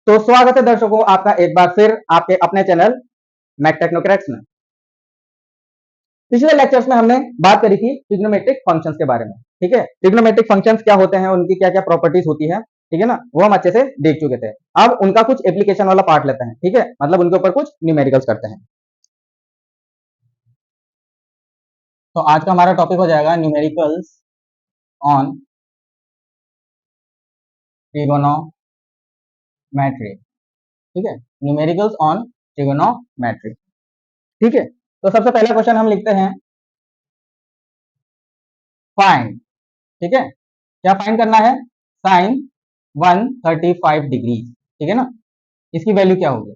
तो स्वागत है दर्शकों आपका एक बार फिर आपके अपने चैनल मैक टेक्नोक्रैट्स में। पिछले लेक्चर्स में हमने बात करी थी ट्रिग्नोमेट्रिक फंक्शंस के बारे में। ठीक है, ट्रिग्नोमेट्रिक फंक्शंस क्या होते हैं, उनकी क्या क्या प्रॉपर्टीज होती है, ठीक है ना, वो हम अच्छे से देख चुके थे। अब उनका कुछ एप्लीकेशन वाला पार्ट लेते हैं। ठीक है, मतलब उनके ऊपर कुछ न्यूमेरिकल्स करते हैं। तो आज का हमारा टॉपिक हो जाएगा न्यूमेरिकल्स ऑन ट्रिगोनोमेट्री। ठीक है, न्यूमेरिकल्स ऑन ट्रिगोनोमेट्री। ठीक है, तो सबसे पहला क्वेश्चन हम लिखते हैं फाइंड। ठीक है, क्या फाइंड करना है? Sine 135 degree. ठीक है ना, इसकी वैल्यू क्या होगी?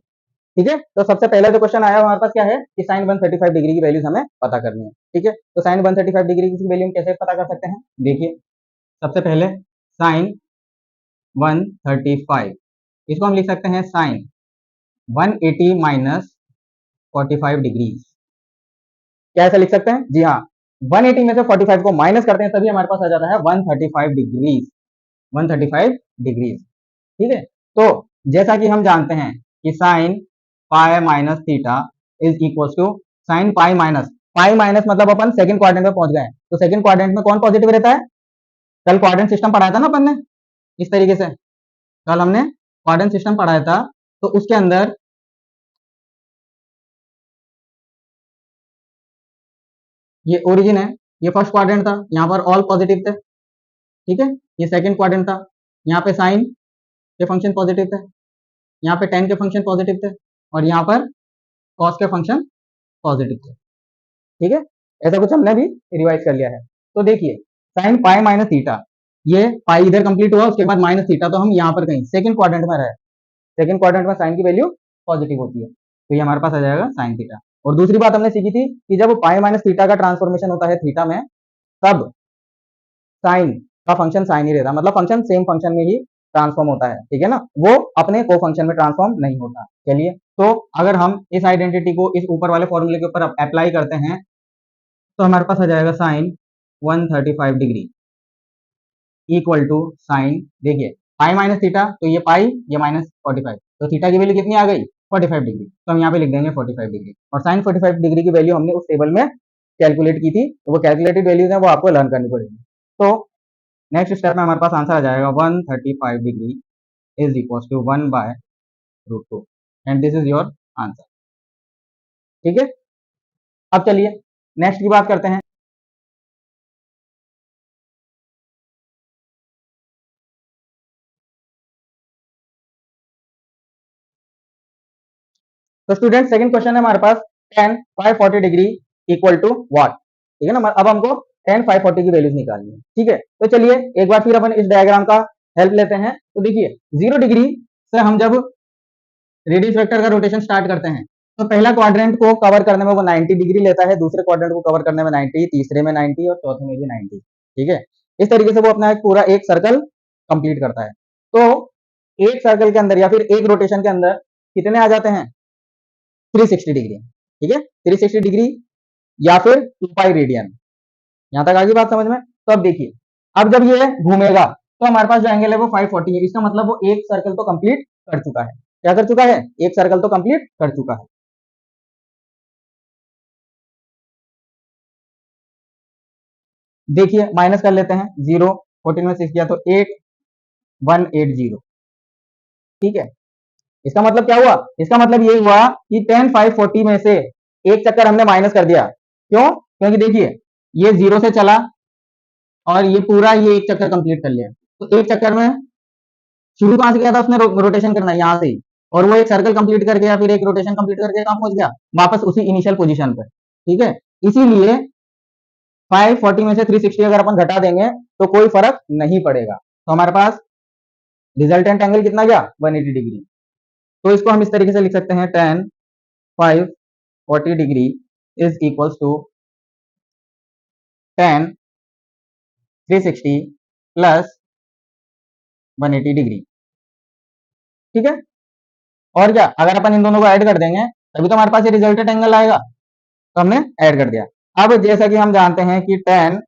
ठीक है, तो सबसे पहले जो क्वेश्चन आया हमारे पास क्या है कि साइन 135 डिग्री की वैल्यूज हमें पता करनी है। ठीक है, तो साइन 135 डिग्री की वैल्यू हम कैसे पता कर सकते हैं? देखिए, सबसे पहले साइन 135 इसको हम लिख सकते हैं साइन 180 माइनस 45 डिग्री। क्या ऐसा लिख सकते हैं? जी हाँ, 180 में से 45 को माइनस करते हैं तभी हमारे पास आ जाता है 135 डिग्री। 135 डिग्री। ठीक है, तो जैसा कि हम जानते हैं कि sine pi minus theta is equal to sine pi minus मतलब अपन सेकंड क्वाड्रेंट में पहुंच गए। तो सेकंड क्वाड्रेंट में कौन पॉजिटिव रहता है? कल क्वाड्रेंट सिस्टम पढ़ाया था ना अपन ने, इस तरीके से कल हमने क्वाड्रेंट सिस्टम पढ़ाया था। तो उसके अंदर ये ओरिजिन है, ये फर्स्ट क्वाड्रेंट था, यहाँ पर ऑल पॉजिटिव थे। ठीक है, ये सेकंड क्वाड्रेंट था, यहाँ पे साइन के फंक्शन पॉजिटिव थे, यहाँ पे टेन के फंक्शन पॉजिटिव थे, और यहाँ पर कॉस के फंक्शन पॉजिटिव थे। ठीक है, ऐसा कुछ हमने भी रिवाइज कर लिया है। तो देखिए, साइन पाई माइनस थीटा, ये पाई इधर कंप्लीट हुआ, उसके बाद माइनस थीटा, तो हम यहाँ पर कहीं सेकंड क्वाड्रेंट में रहे। सेकंड क्वाड्रेंट में साइन की वैल्यू पॉजिटिव होती है, तो ये हमारे पास आ जाएगा साइन थीटा। और दूसरी बात हमने सीखी थी कि जब पाई माइनस थीटा का ट्रांसफॉर्मेशन होता है थीटा में, तब साइन का फंक्शन साइन ही रहता है, मतलब फंक्शन सेम फंक्शन में ही ट्रांसफॉर्म होता है। ठीक है ना, वो अपने को फंक्शन में ट्रांसफॉर्म नहीं होता। चलिए, तो अगर हम इस आइडेंटिटी को इस ऊपर वाले फॉर्मूले के ऊपर अप्लाई करते हैं तो हमारे पास आ जाएगा sine 135 degree equal to sine, देखिए पाई माइनस थीटा, तो ये पाई, ये माइनस 45, तो थीटा की वैल्यू कितनी आ गई? 45 डिग्री। तो हम यहाँ पे लिख देंगे 45 डिग्री, और साइन 45 डिग्री की वैल्यू हमने उस टेबल में कैलकुलेट की थी, तो वो कैलकुलेटेड वैल्यूज है वो आपको लर्न करनी पड़ेगी। तो नेक्स्ट स्टेप में हमारे पास आंसर आ जाएगा 135 degree is equal to 1/√2 and this is your answer. ठीक है, अब चलिए नेक्स्ट की बात करते हैं। तो स्टूडेंट सेकंड क्वेश्चन है हमारे पास, tan 540 degree equal to what. ठीक है ना, अब हमको tan 540 की वैल्यूज निकालनी है। ठीक है, तो चलिए एक बार फिर अपन इस डायग्राम का हेल्प लेते हैं। तो देखिए, 0 डिग्री से हम जब रेडियस वेक्टर का रोटेशन स्टार्ट करते हैं तो पहला क्वाड्रेंट को कवर करने में वो 90 डिग्री लेता है, दूसरे क्वाड्रेंट को कवर करने में 90, तीसरे में 90 और चौथे में भी 90। ठीक है, इस तरीके से वो अपना एक पूरा एक सर्कल कंप्लीट करता है। तो एक सर्कल के अंदर या फिर एक रोटेशन के अंदर कितने आ जाते हैं? 360 डिग्री। ठीक है, 360 डिग्री या फिर 2 पाई रेडियन। यहां तक आगे बात समझ में? तो अब देखिए, अब जब ये घूमेगा तो हमारे पास जो एंगल है वो 540 है, इसका मतलब वो एक सर्कल तो कंप्लीट कर चुका है। क्या कर चुका है? एक सर्कल तो कंप्लीट कर चुका है। देखिए माइनस कर लेते हैं, 0 14 में 6 किया तो 8180। ठीक है, इसका मतलब क्या हुआ? इसका मतलब ये हुआ कि tan 540 में से एक चक्कर हमने माइनस कर दिया। क्यों? क्योंकि देखिए ये 0 से चला और ये पूरा ये एक चक्कर कंप्लीट कर लिया, तो एक चक्कर में शुरू कहां से किया था उसने? रोटेशन करना है यहां से ही, और वो एक सर्कल कंप्लीट करके या फिर एक रोटेशन कंप्लीट करके कहां पहुंच गया? वापस उसी इनिशियल पोजीशन पर। ठीक है, इसीलिए 540 में से 360 अगर अपन घटा देंगे तो कोई फर्क नहीं पड़ेगा। तो हमारे पास रिजल्टेंट एंगल कितना गया? 180 डिग्री। तो इसको हम इस तरीके से लिख सकते हैं, tan 540 degree is equals to tan 360 plus 180 degree. ठीक है, और क्या, अगर अपन इन दोनों को ऐड कर देंगे तभी तो हमारे पास ये रिजल्टेंट एंगल आएगा, तो हमने ऐड कर दिया। अब जैसा कि हम जानते हैं कि tan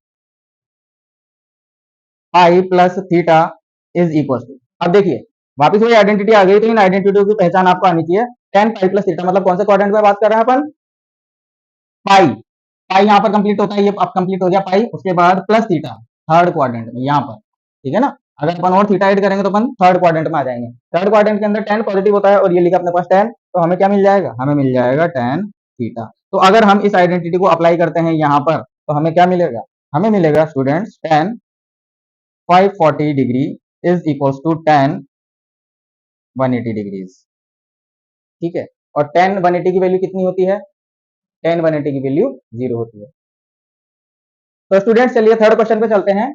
pi plus theta is equal to, अब देखिए वापिस वही आइडेंटिटी आ गई, तो इन आइडेंटिटी की पहचान आपको आनी चाहिए। tan पाई प्लस थीटा मतलब कौन से क्वाड्रेंट में बात कर रहे हैं अपन, पाई। पाई यहाँ पर कंप्लीट होता है, ये अब कंप्लीट हो गया पाई, उसके बाद प्लस थीटा थर्ड क्वाड्रेंट में यहाँ पर, ठीक है ना। अगर अपन और थीटा ऐड करेंगे तो अपन थर्ड क्वाड्रेंट में आ जाएंगे। थर्ड क्वाड्रेंट के अंदर tan पॉजिटिव होता है और ये लिखा अपने पास tan, तो हमें क्या मिल जाएगा, हमें मिल जाएगा tan थीटा। तो अगर हम इस आइडेंटिटी को अप्लाई करते हैं यहाँ पर, तो हमें क्या मिलेगा, हमें मिलेगा students tan 540 degree is equals to tan 180 degrees, ठीक है। और tan 180 की वैल्यू कितनी होती है, tan 180 की वैल्यू 0 होती है। तो स्टूडेंट्स चलिए थर्ड क्वेश्चन पे चलते हैं।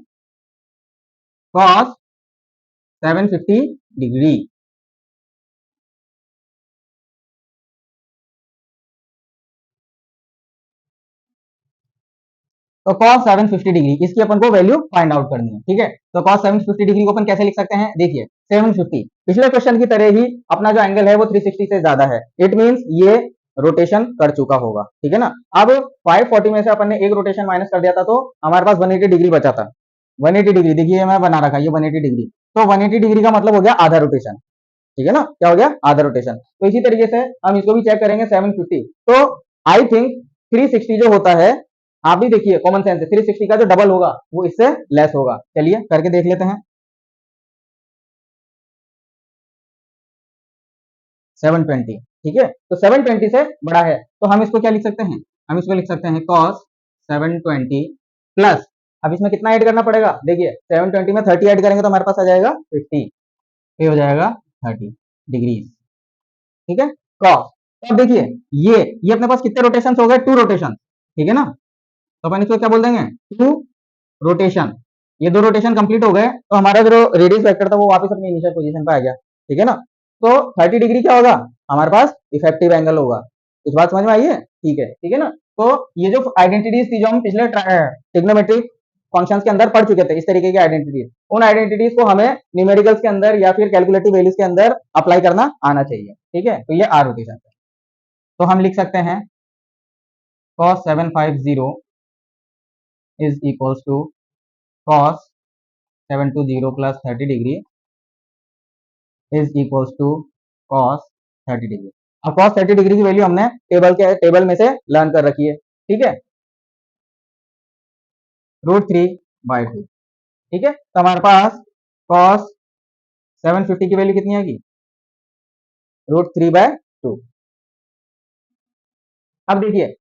cos 750 डिग्री, तो cos 750 डिग्री इसकी अपन को वैल्यू फाइंड आउट करनी है, ठीक है। तो cos 750 डिग्री को अपन कैसे लिख सकते हैं, देखिए 750 पिछले क्वेश्चन की तरह ही अपना जो एंगल है वो 360 से ज्यादा है, इट मींस ये रोटेशन कर चुका होगा, ठीक है ना। अब 540 में से अपन ने एक रोटेशन माइनस कर दिया था, तो हमारे पास 180 डिग्री बचा था। 180 डिग्री देखिए मैं बना रखा, ये 180 डिग्री, तो 180 डिग्री का मतलब हो गया आधा रोटेशन, ठीक है ना, क्या हो गया, आधा रोटेशन। तो इसी तरीके से हम इसको भी चेक करेंगे 750, तो आई थिंक 360 जो होता है, आप भी देखिए कॉमन सेंस है, 360 का जो डबल होगा वो इससे लेस होगा। चलिए करके देख लेते हैं। 720, ठीक है, तो 720 से बड़ा है, तो हम इसको क्या लिख सकते हैं, हम इसको लिख सकते हैं cos 720 प्लस, अब इसमें कितना ऐड करना पड़ेगा, देखिए 720 में 30 ऐड करेंगे तो हमारे पास आ जाएगा 50, ये हो जाएगा 30 डिग्री, ठीक है। cos, तो अब देखिए ये अपने पास कितने रोटेशन हो गए, 2 रोटेशन, ठीक है ना। तो अपन इसको क्या बोल देंगे, 2 रोटेशन, ये 2 रोटेशन कंप्लीट हो गए, तो हमारा जो रेडियस वेक्टर था वो वापस अपनी इनिशियल पोजीशन पे आ गया, ठीक है ना। तो 30 डिग्री क्या होगा, हमारे पास इफेक्टिव एंगल होगा। कुछ बात समझ में आई है, ठीक है ना। तो ये जो आइडेंटिटीज थी जो हम पिछले ट्रिग्नोमेट्रिक फंक्शंस के अंदर पढ़ चुके थे, इस तरीके की आइडेंटिटीज, उन आइडेंटिटीज को हमें न्यूमेरिकल्स के अंदर या फिर कैलकुलेटिव वैल्यूज के अंदर अप्लाई करना आना चाहिए, ठीक है। तो ये आर रोटेशन है, तो हम लिख सकते हैं cos 750 is equals to cos 720 plus 30 degree is equals to cos 30 degree. अब cos 30 डिग्री की वैल्यू हमने टेबल में से लर्न कर रखी है, ठीक है, √3/2, ठीक है। तो हमारे पास cos 750 की वैल्यू कितनी आएगी, √3/2। अब देखिए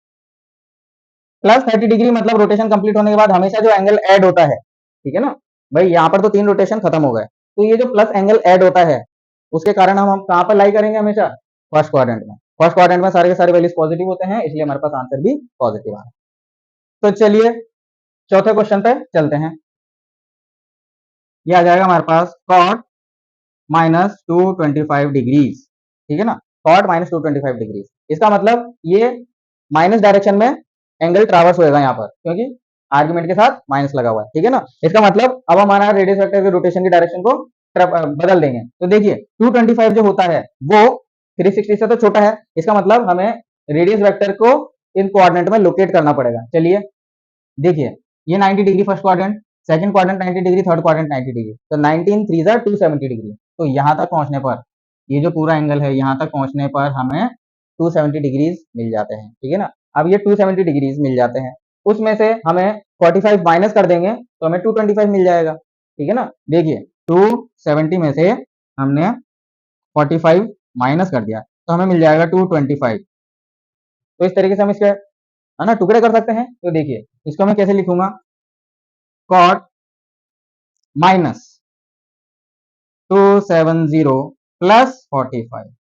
प्लस 30 डिग्री मतलब रोटेशन कंप्लीट होने के बाद हमेशा जो एंगल ऐड होता है, ठीक है ना भाई, यहाँ पर तो 3 रोटेशन खत्म हो गए, तो ये जो प्लस एंगल ऐड होता है उसके कारण हम कहाँ पर लाई करेंगे, हमेशा फर्स्ट क्वाड्रेंट में। फर्स्ट क्वाड्रेंट में सारे के सारे वैल्यूज पॉजिटिव होते हैं, इसलिए हमारे पास आंसर भी पॉजिटिव आ रहा है। तो चलिए चौथे क्वेश्चन पे चलते हैं। ये आ जाएगा हमारे पास cot -225 डिग्रीज, ठीक है ना, cot -225 डिग्रीज, इसका मतलब ये माइनस डायरेक्शन में एंगल ट्रावर्स होएगा यहाँ पर, क्योंकि आर्गुमेंट के साथ माइनस लगा हुआ है, ठीक है ना। इसका मतलब अब हमारा रेडियस वेक्टर के रोटेशन की डायरेक्शन को बदल देंगे, तो देखिए 225 जो होता है वो 360 से तो छोटा है, इसका मतलब हमें रेडियस वेक्टर को इन कोऑर्डिनेट में लोकेट करना पड़ेगा। चलिए देखिए ये 90 degree first quadrant, second quadrant 90 degree, third quadrant 90 degree, तो 19 3 270 डिग्री, तो यहाँ तक पहुंचने पर ये जो पूरा एंगल है यहाँ तक पहुंचने पर हमें 270 डिग्रीज मिल जाते हैं, ठीक है ना। अब ये 270 डिग्रीज मिल जाते हैं, उसमें से हमें 45 माइनस कर देंगे तो हमें 225 मिल जाएगा, ठीक है ना। देखिए 270 में से हमने 45 माइनस कर दिया तो हमें मिल जाएगा 225। तो इस तरीके से हम इसके है ना टुकड़े कर सकते हैं। तो देखिए इसको मैं कैसे लिखूंगा, cot -270 प्लस 45।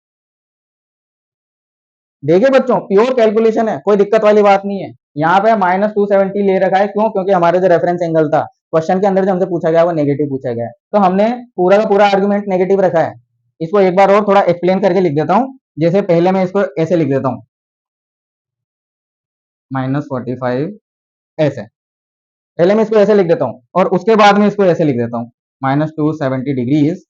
देखिए बच्चों प्योर कैलकुलेशन है, कोई दिक्कत वाली बात नहीं है। यहाँ पे -270 ले रखा है, क्यों, क्योंकि हमारे जो रेफरेंस एंगल था क्वेश्चन के अंदर जो हमसे पूछा गया वो नेगेटिव पूछा गया है, तो हमने पूरा का पूरा आर्गुमेंट नेगेटिव रखा है। इसको एक बार और थोड़ा एक्सप्लेन करके लिख देता हूँ, जैसे पहले मैं इसको ऐसे लिख देता हूँ -45 ऐसे, पहले मैं इसको ऐसे लिख देता हूँ और उसके बाद में इसको ऐसे लिख देता हूँ -270 डिग्रीज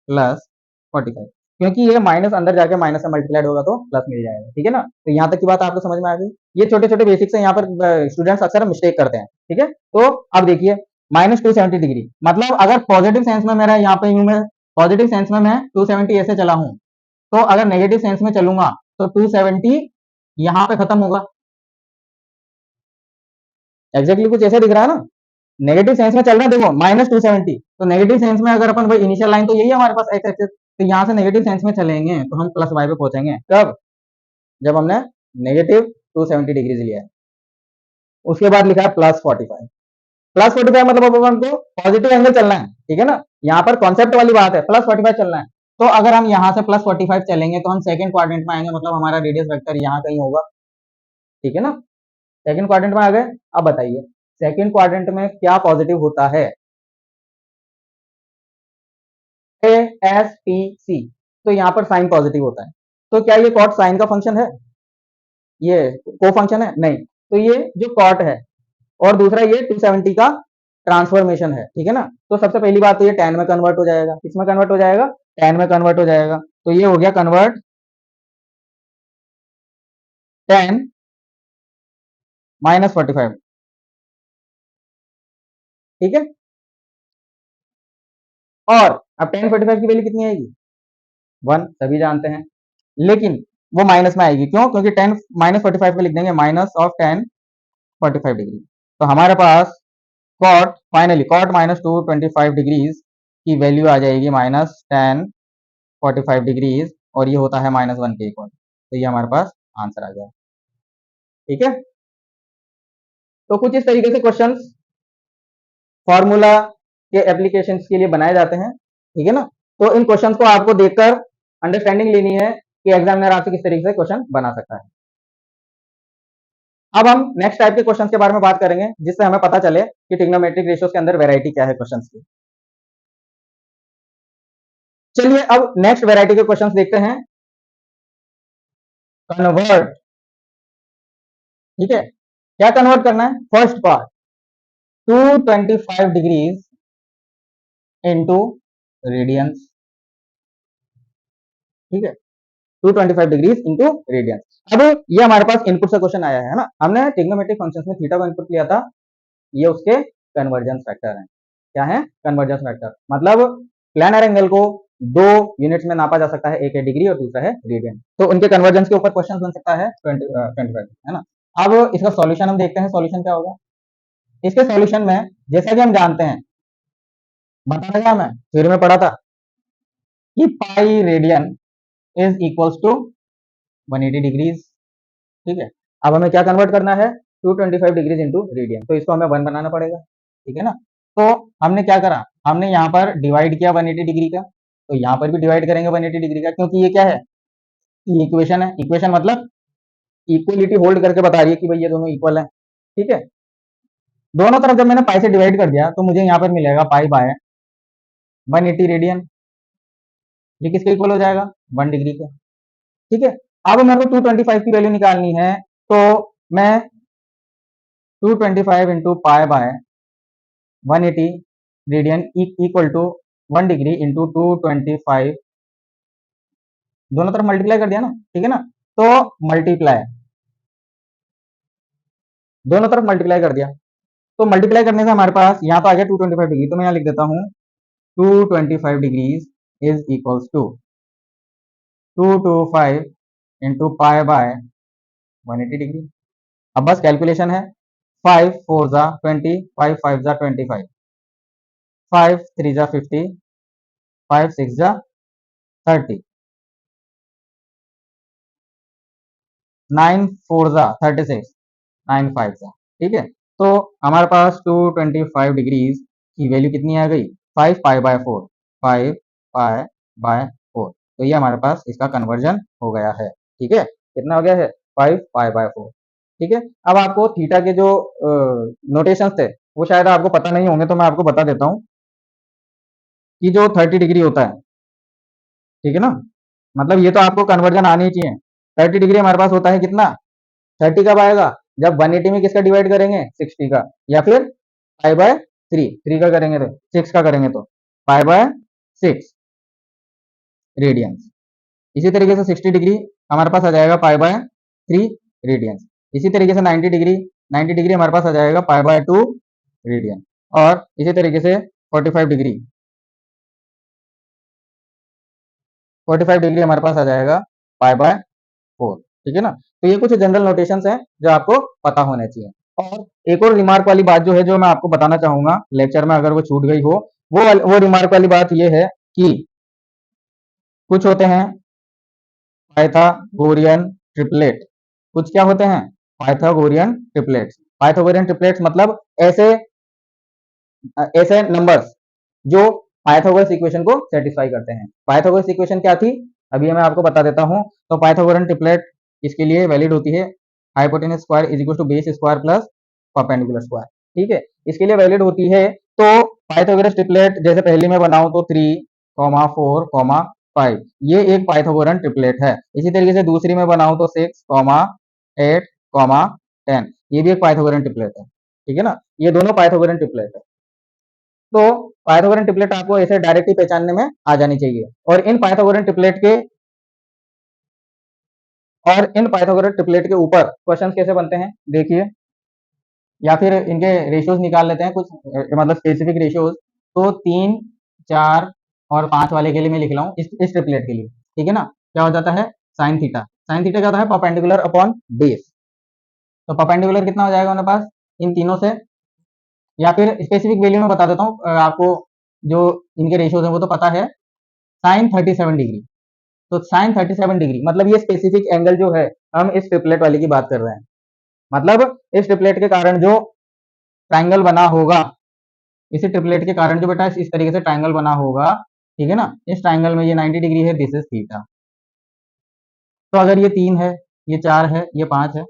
प्लस 45, क्योंकि ये माइनस अंदर जाके माइनस से मल्टीप्लाइड होगा तो प्लस मिल जाएगा, ठीक है ना। तो यहाँ तक की बात आपको समझ में आ गई। ये छोटे छोटे बेसिक्स है, यहाँ पर स्टूडेंट्स अक्सर मिस्टेक करते हैं, ठीक है। तो अब देखिए -270 डिग्री मतलब अगर पॉजिटिव सेंस में मेरा यहाँ पे यूं मैं पॉजिटिव सेंस में मैं 270 ऐसे चला हूं, तो अगर नेगेटिव सेंस में चलूंगा तो 270 यहां पे खत्म होगा। एग्जैक्टली कुछ ऐसे दिख रहा है ना, नेगेटिव सेंस में चल रहा है, देखो -270, तो नेगेटिव सेंस में अगर अपन वही इनिशियल लाइन तो यही है हमारे पास एक्स एक्सिस, तो यहाँ से नेगेटिव सेंस में चलेंगे तो हम प्लस वाई पे पहुंचेंगे। कब? जब हमने नेगेटिव 270 डिग्रीज लिया है। उसके बाद लिखा है +45। +45 मतलब अब अपन को पॉजिटिव एंगल चलना है, ठीक है ना, यहाँ पर कॉन्सेप्ट वाली बात है, +45 चलना है। तो अगर हम यहाँ से +45 चलेंगे तो हम सेकंड क्वाड्रेंट में आएंगे, मतलब हमारा रेडियस वेक्टर यहाँ कहीं होगा, ठीक है ना। सेकंड क्वाड्रेंट में आ गए। अब बताइए सेकंड क्वाड्रेंट में क्या पॉजिटिव होता है? ASPC, तो यहाँ पर साइन पॉजिटिव होता है। तो क्या ये कॉट साइन का फंक्शन है? ये को फंक्शन है? नहीं। तो ये जो कॉट है और दूसरा ये 270 का ट्रांसफॉर्मेशन है, ठीक है ना। तो सबसे पहली बात तो ये tan में कन्वर्ट हो जाएगा। किसमें कन्वर्ट हो जाएगा? tan में कन्वर्ट हो जाएगा। तो ये हो गया कन्वर्ट tan -45, ठीक है। और अब tan 45 की वैल्यू कितनी आएगी? 1, सभी जानते हैं, लेकिन वो माइनस में आएगी। क्यों? क्योंकि tan -45 में लिख देंगे -tan 45 डिग्री। तो हमारे पास कॉट फाइनली कॉट -225 डिग्रीज की वैल्यू आ जाएगी -tan 45 डिग्रीज, और ये होता है -1 के इक्वल। तो ये हमारे पास आंसर आ गया, ठीक है। तो कुछ इस तरीके से क्वेश्चंस फॉर्मूला के एप्लीकेशंस के लिए बनाए जाते हैं, ठीक है ना। तो इन क्वेश्चंस को आपको देखकर अंडरस्टैंडिंग लेनी है कि एग्जामिनर आपसे किस तरीके से क्वेश्चन बना सकता है। अब हम नेक्स्ट टाइप के क्वेश्चंस के बारे में बात करेंगे, जिससे हमें पता चले कि ट्रिग्नोमेट्रिक रेशियोज के अंदर वैरायटी क्या है क्वेश्चंस की। चलिए अब नेक्स्ट वैरायटी के क्वेश्चंस देखते हैं। कन्वर्ट, ठीक है, क्या कन्वर्ट करना है? First part 225 degrees into radiance, ठीक है, 225 डिग्रीज इनटू रेडियंस। अब ये हमारे पास इनपुट से क्वेश्चन आया है ना, हमने ट्रिग्नोमेट्रिक फंक्शंस में थीटा को इनपुट लिया था, ये उसके कन्वर्जेंस फैक्टर हैं। क्या है? Convergence factor. मतलब प्लानर एंगल को दो यूनिट्स में नापा जा सकता है, एक है डिग्री और दूसरा है रेडियन, तो उनके कन्वर्जेंस के ऊपर क्वेश्चन बन सकता है 25, है ना। अब इसका सॉल्यूशन हम देखते हैं, सॉल्यूशन क्या होगा इसके। सॉल्यूशन में जैसा कि हम जानते हैं, बताया था, मैं थ्योरी में पढ़ा था कि pi radian is equals to 180 degrees, ठीक है। अब हमें क्या कन्वर्ट करना है? 225 डिग्रीज इंटू रेडियन, तो इसको हमें 1 बनाना पड़ेगा, ठीक है ना। तो हमने क्या करा, हमने यहाँ पर डिवाइड किया 180 डिग्री का, तो यहाँ पर भी डिवाइड करेंगे 180 डिग्री का, क्योंकि ये क्या है? ये इक्वेशन है। इक्वेशन मतलब इक्वलिटी होल्ड करके बता रही है कि भाई ये दोनों इक्वल है, ठीक है। दोनों तरफ जब मैंने पाई से डिवाइड कर दिया तो मुझे यहाँ पर मिलेगा पाई बाय 180 रेडियन, ये किसके इक्वल हो जाएगा? 1 डिग्री के, ठीक है। अब मेरे को 225 की वैल्यू निकालनी है, तो मैं 225 into pi by 180 radian equal to 1 degree into 225, दोनों तरफ मल्टीप्लाई कर दिया ना, ठीक है ना। तो मल्टीप्लाई, दोनों तरफ मल्टीप्लाई कर दिया, तो मल्टीप्लाई करने से हमारे पास यहाँ तो आ गया 225 डिग्री, तो मैं यहाँ लिख देता हूँ 225 degrees is equals to 225 into pi by 180 degree. अब बस कैलकुलेशन है, 5 4 जा 20, 5 5 जा 25, 5 3 जा 50, 5 6 जा 30, 9 4 जा 36, 9 5 जा, ठीक है। तो हमारे पास 225 डिग्रीज की वैल्यू कितनी आ गई? 5 पाई बाय 4, 5 पाई बाय 4, तो ये हमारे पास इसका कन्वर्जन हो गया है, ठीक है। कितना हो गया है? 5 पाई बाय 4, ठीक है। अब आपको थीटा के जो नोटेशंस थे वो शायद आपको पता नहीं होंगे, तो मैं आपको बता देता हूँ कि जो 30 डिग्री होता है, ठीक है ना, मतलब ये तो आपको कन्वर्जन आनी चाहिए। 30 डिग्री हमारे पास होता है कितना? 30 कब आएगा? जब 180 में किसका डिवाइड करेंगे? 60 का, या फिर पाई बाय 3 का करेंगे तो 6 का करेंगे तो पाई बाय 6 रेडियंस। इसी तरीके से 60 डिग्री हमारे पास आ जाएगा पाई बाय 3 रेडियंस। इसी तरीके से 90 डिग्री हमारे पास आ जाएगा पाई बाय 2 रेडियन। और इसी तरीके से 45 डिग्री 45 डिग्री हमारे पास आ जाएगा π/4। ठीक है ना। तो ये कुछ जनरल नोटेशंस हैं जो आपको पता होने चाहिए। और एक और रिमार्क वाली बात जो है, जो मैं आपको बताना चाहूंगा लेक्चर में, अगर वो छूट गई हो, वो रिमार्क वाली बात ये है कि कुछ होते हैं पाइथागोरियन ट्रिपलेट। कुछ क्या होते हैं? Pythagorean triplets. पाइथागोरियन ट्रिपलेट्स मतलब ऐसे ऐसे नंबर्स जो पाइथागोरस इक्वेशन को सेटिस्फाई करते हैं। पाइथागोरस इक्वेशन क्या थी, अभी मैं आपको बता देता हूं। तो पाइथागोरियन ट्रिपलेट इसके लिए वैलिड होती है, hypotenuse square is equal to base square plus perpendicular square. ठीक है, इसके लिए वैलिड होती है। तो पाइथागोरस ट्रिपलेट जैसे पहले मैं बनाऊं तो 3, 4, 5, ये एक पाइथागोरन ट्रिपलेट है। इसी तरीके से दूसरी में बनाऊं तो 6, 8, 10, ये भी एक पाइथागोरन ट्रिपलेट है। ठीक है ना, ये दोनों पाइथागोरन ट्रिपलेट है। तो पाइथागोरन ट्रिपलेट आपको ऐसे डायरेक्टली पहचानने में आ जानी चाहिए। और इन पाइथागोरन ट्रिपलेट के ऊपर क्वेश्चन कैसे बनते हैं देखिए, या फिर इनके रेशियोज निकाल लेते हैं कुछ, मतलब स्पेसिफिक रेशियोज। तो 3, 4 और 5 वाले के लिए मैं लिख रहा हूँ इस ट्रिपलेट के लिए। ठीक है ना, क्या हो जाता है? Sine theta. साइन थीटा क्या होता है? Perpendicular upon base. तो परपेंडिकुलर कितना हो जाएगा हमारे पास इन तीनों से, या फिर स्पेसिफिक वैल्यू में बता देता हूँ आपको, जो इनके रेशियोज हैं वो तो पता है। Sine 37 degree. तो साइन 37 डिग्री मतलब ये स्पेसिफिक एंगल जो है, हम इस ट्रिपलेट वाले की बात कर रहे हैं। मतलब इस ट्रिपलेट के कारण जो ट्राइंगल बना होगा, इसी ट्रिपलेट के कारण जो बेटा इस तरीके से ट्राइंगल बना होगा, ठीक है ना, इस ट्राइंगल में ये 90 डिग्री है, दिस इज थीटा। तो अगर ये 3 है, ये 4 है, ये 5 है,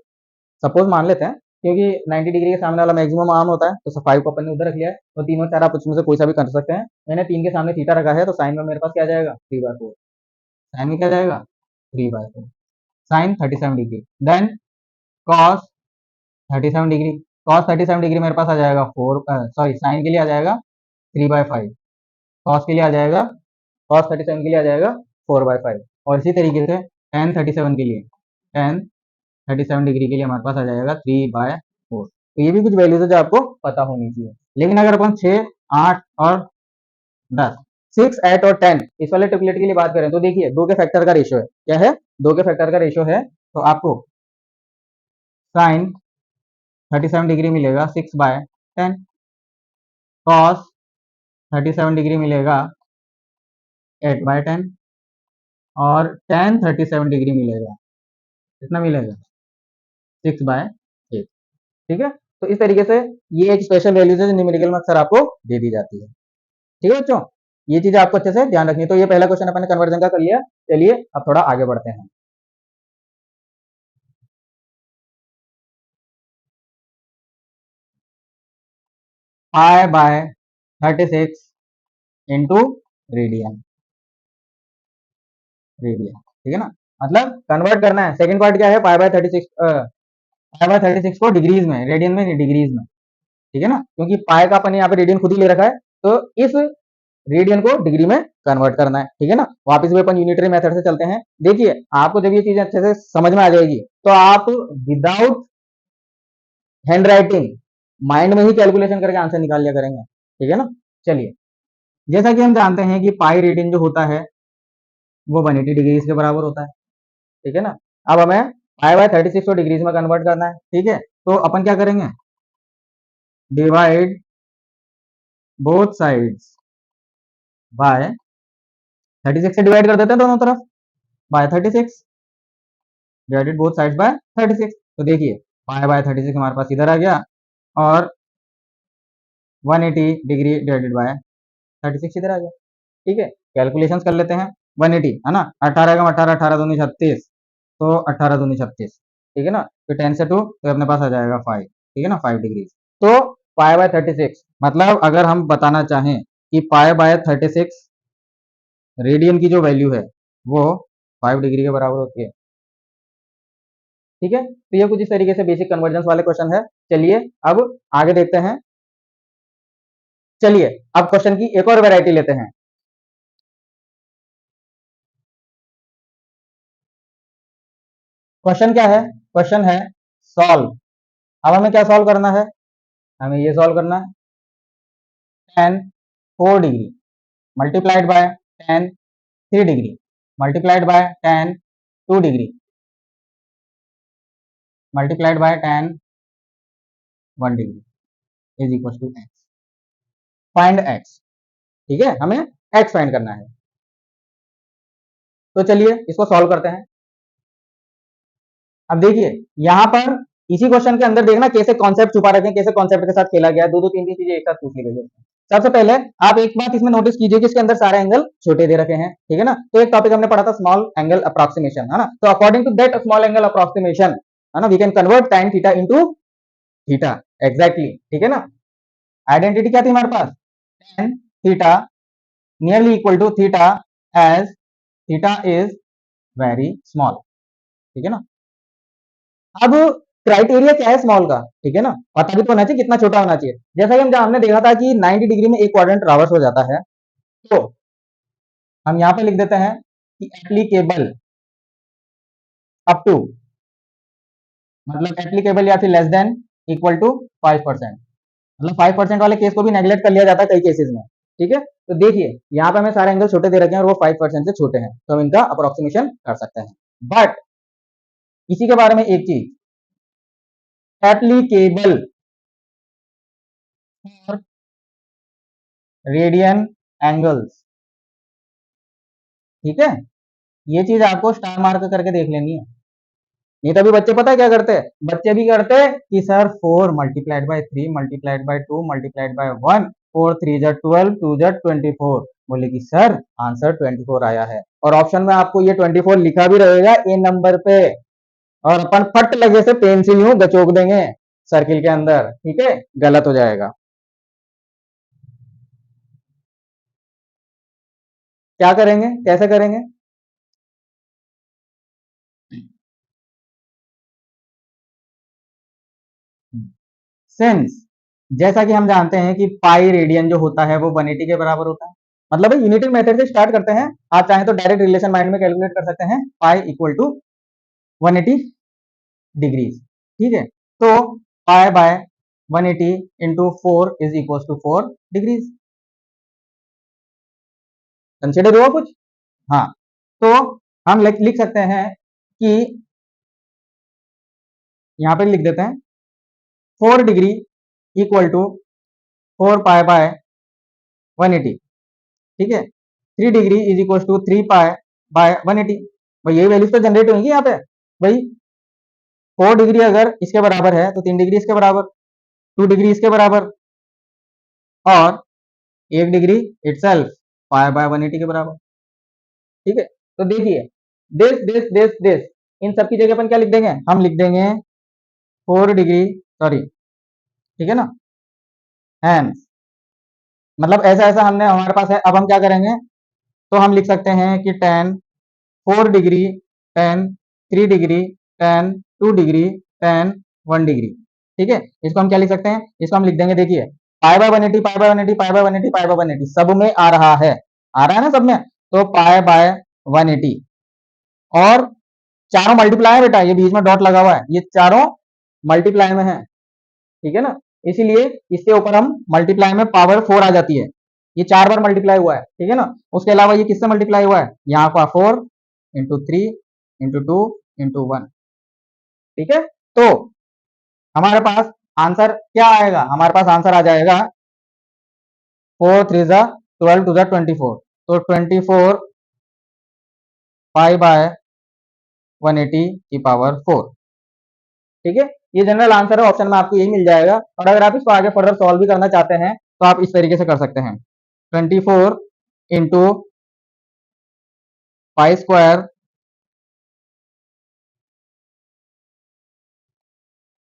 सपोज मान लेते हैं, क्योंकि 90 डिग्री के सामने वाला मैक्सिमम आर्म होता है, तो 5 को अपन ने उधर रख लिया है। तो 3 और 4 आप उसमें से कोई सा भी कर सकते हैं। मैंने 3 के सामने थीटा रखा है, तो साइन में मेरे पास क्या आ जाएगा? 3/4। साइन में क्या जाएगा? 3/4 sine 37 degree. Then cos 37 degree. Cos 37 degree मेरे पास आ जाएगा 4, सॉरी साइन के लिए आ जाएगा 3/5। कॉस के लिए आ जाएगा, कॉस 37 के लिए आ जाएगा 4/5। और इसी तरीके से टेन 37 के लिए, टेन 37 डिग्री के लिए हमारे पास आ जाएगा 3/4। तो ये भी कुछ वैल्यूज है जो आपको पता होनी चाहिए। लेकिन अगर अपन 6, 8 और 10, 6, 8 और 10 इस वाले ट्रिपलेट के लिए बात करें, तो देखिए 2 के फैक्टर का रेशियो है। क्या है? 2 के फैक्टर का रेशियो है। तो आपको साइन 37 डिग्री मिलेगा 6/10, कॉस 37 डिग्री मिलेगा 8/10, और टेन 37 डिग्री मिलेगा, कितना मिलेगा? 6/8। ठीक है, तो इस तरीके से ये एक स्पेशल वैल्यूज है जो न्यूमेरिकल में अक्सर आपको दे दी जाती है। ठीक है बच्चों, ये चीजें आपको अच्छे से ध्यान रखनी है। तो ये पहला क्वेश्चन अपने कन्वर्जन का कर लिया। चलिए अब थोड़ा आगे बढ़ते हैं। π/36 इंटू रेडियन। रेडियन, ठीक है ना, मतलब कन्वर्ट करना है। सेकंड पार्ट क्या है? π/36 को डिग्रीज में, रेडियन में डिग्रीज में। ठीक है ना, क्योंकि पाए का अपन यहाँ पे रेडियन खुद ही ले रखा है, तो इस रेडियन को डिग्री में कन्वर्ट करना है। ठीक है ना, वापस भी अपन यूनिटरी मेथड से चलते हैं। देखिए आपको जब ये चीजें अच्छे से समझ में आ जाएगी, तो आप विदाउट हैंड राइटिंग माइंड में ही कैलकुलेशन करके आंसर निकाल लिया करेंगे। ठीक है ना, चलिए, जैसा कि हम जानते हैं कि पाई रेडियन जो होता है वो 180 डिग्री के बराबर होता है। ठीक है ना, अब हमें π/36 को डिग्रीज में कन्वर्ट करना है। ठीक है, तो अपन क्या करेंगे? डिवाइड बोथ साइड्स बाय 36 से डिवाइड कर देते हैं दोनों तरफ, by 36, divided both sides by 36। तो देखिए π/36 हमारे पास इधर आ गया, और 180 डिग्री डिवाइडेड बाय 36 इधर आ गया। ठीक है, कैलकुलेशन कर लेते हैं। 180 है ना, 18 का 18, 18 दूनी 36, तो 18 दूनी 36। ठीक है ना, तो 10 से 2 तो अपने पास आ जाएगा 5। ठीक है ना, 5 डिग्री। तो π/36 मतलब अगर हम बताना चाहें कि π/36 रेडियन की जो वैल्यू है वो 5 डिग्री के बराबर होती है। ठीक है, तो ये कुछ इस तरीके से बेसिक कन्वर्जेंस वाले क्वेश्चन है। चलिए अब आगे देखते हैं। चलिए अब क्वेश्चन की एक और वैरायटी लेते हैं। क्वेश्चन क्या है? क्वेश्चन है सॉल्व। अब हमें क्या सॉल्व करना है? हमें ये सॉल्व करना है, tan 4 degree multiplied by tan 3 degree multiplied by tan 2 degree multiplied by tan 1 degree is equal to x। Find x, ठीक है, हमें x फाइंड करना है। तो चलिए इसको सॉल्व करते हैं। अब देखिए यहां पर इसी क्वेश्चन के अंदर देखना कैसे कॉन्सेप्ट छुपा रखे हैं, कैसे कॉन्सेप्ट के साथ खेला गया है, दो दो तीन तीन चीजें एक साथ पूछ ली गई है। सबसे पहले आप एक बात इसमें नोटिस कीजिए कि इसके अंदर सारे एंगल छोटे दे रखे हैं, ठीक है ना। तो एक टॉपिक हमने पढ़ा था स्मॉल एंगल अप्रोक्सीमेशन, है ना। तो according to that small angle approximation, है ना, we can convert tan theta into theta exactly, ठीक है ना। आइडेंटिटी क्या थी हमारे पास, tan theta nearly equal to theta as theta is very small, ठीक है ना। अब क्राइटेरिया क्या है स्मॉल का, ठीक है ना, पता भी तो होना चाहिए कितना छोटा होना चाहिए। जैसा कि हमने देखा था कि 90 डिग्री में एक क्वाड्रेंट ट्रावर्स हो जाता है, तो हम यहां पे लिख देते हैं कि एप्लीकेबल अप टू, मतलब एप्लीकेबल या फिर लेस देन इक्वल टू 5%, मतलब 5% वाले केस को भी नेग्लेक्ट कर लिया जाता है कई केसेस में, ठीक है। तो देखिए यहाँ पे हमें सारे एंगल छोटे दे रखे हैं और वो 5% से छोटे हैं, तो हम इनका अप्रोक्सीमेशन कर सकते हैं। बट इसी के बारे में एक चीज, एप्लीकेबल फॉर रेडियन एंगल्स, ठीक है, ये चीज आपको स्टार मार्क करके देख लेनी है। नहीं तो अभी बच्चे पता है क्या करते हैं, बच्चे भी करते हैं कि sir 4 multiplied by 3 multiplied by 2 multiplied by 1, 4 3 जा 12 2 जा 24, बोले कि सर आंसर 24 आया है, और ऑप्शन में आपको ये 24 लिखा भी रहेगा ए नंबर पे, और अपन फट लगे से पेंसिल यूं गचोक देंगे सर्किल के अंदर, ठीक है, गलत हो जाएगा। क्या करेंगे, कैसे करेंगे, सिंस जैसा कि हम जानते हैं कि पाई रेडियन जो होता है वो 180 के बराबर होता है, मतलब यूनिटी मेथड से स्टार्ट करते हैं। आप चाहें तो डायरेक्ट रिलेशन माइंड में कैलकुलेट कर सकते हैं, पाई इक्वल टू 180 डिग्रीज, ठीक है। तो pi by 180 into 4 is equal to 4 degrees. Consider हुआ कुछ, हाँ। तो हम लिख सकते हैं कि यहां पर लिख देते हैं 4 degree equal to 4 pi by 180, ठीक है। 3 degree is equal to 3 pi by 180, भाई यही वैल्यूज तो जनरेट होंगी यहाँ पे। भाई 4 डिग्री अगर इसके बराबर है तो 3 डिग्री इसके बराबर, 2 डिग्री इसके बराबर, और 1 डिग्री इटसेल्फ पाई बाय 180 के बराबर, ठीक है। तो देखिए दिस इन सब की जगह अपन क्या लिख देंगे, हम लिख देंगे 4 डिग्री, सॉरी, ठीक है ना, हैंस, मतलब ऐसा ऐसा हमने हमारे पास है। अब हम क्या करेंगे, तो हम लिख सकते हैं कि tan 4 degree, tan 3 degree, tan 2 degree, tan 1 degree, ठीक है। इसको हम क्या लिख सकते हैं, इसको हम लिख देंगे, देखिए पाई by 180 pi by 180 pi by 180 pi by 180 सब में आ रहा है, आ रहा है ना सब में, तो पाई बाय 180, और चारों मल्टीप्लाई है बेटा, ये बीच में डॉट लगा हुआ है, ये चारों मल्टीप्लाई में है, ठीक है ना, इसीलिए इसके ऊपर हम मल्टीप्लाई में पावर 4 आ जाती है, ये 4 बार मल्टीप्लाई हुआ है, ठीक है ना। उसके अलावा ये किससे मल्टीप्लाई हुआ है, यहाँ का 4 इंटू 3 इंटू 2 इंटू 1, ठीक है। तो हमारे पास आंसर क्या आएगा, हमारे पास आंसर आ जाएगा 4 3 जा 12 2 जा 24, तो 24 पाई बाय 180 की पावर 4, ठीक है। ये जनरल आंसर है, ऑप्शन में आपको यही मिल जाएगा। और अगर आप इसको आगे फर्दर सॉल्व भी करना चाहते हैं तो आप इस तरीके से कर सकते हैं, 24 इंटू पाई स्क्वायर,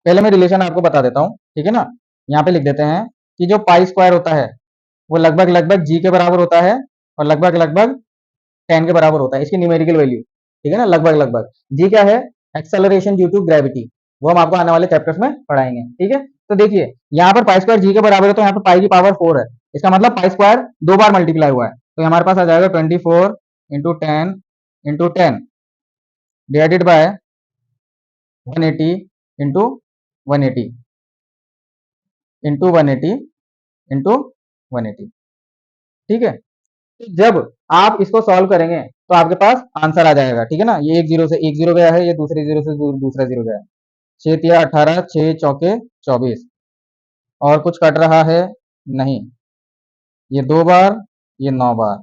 पहले मैं रिलेशन आपको बता देता हूं, ठीक है ना। यहाँ पे लिख देते हैं कि जो पाई स्क्वायर होता है वो लगभग लगभग जी के बराबर होता है, और लगभग लगभग 10 के बराबर होता है, इसकी न्यूमेरिकल वैल्यू, ठीक है ना, लगभग लगभग। जी क्या है, एक्सेलरेशन ड्यू टू ग्रेविटी, वो हम आपको आने वाले चैप्टर्स में पढ़ाएंगे, ठीक है। तो देखिए यहाँ पर पाई स्क्वायर जी के बराबर है, तो यहाँ पर पाई की पावर 4 है, इसका मतलब पाई स्क्वायर 2 बार मल्टीप्लाई हुआ है, तो हमारे पास आ जाएगा 24 into 10 into 10 divided by 180 into 180 into 180 into 180, ठीक है। जब आप इसको सॉल्व करेंगे तो आपके पास आंसर आ जाएगा, ठीक है ना। ये एक जीरो से एक जीरो गया है, ये दूसरे जीरो से दूसरा जीरो गया है। 6 × 18, 6 × 4 = 24। और कुछ कट रहा है नहीं, ये 2 बार, ये 9 बार,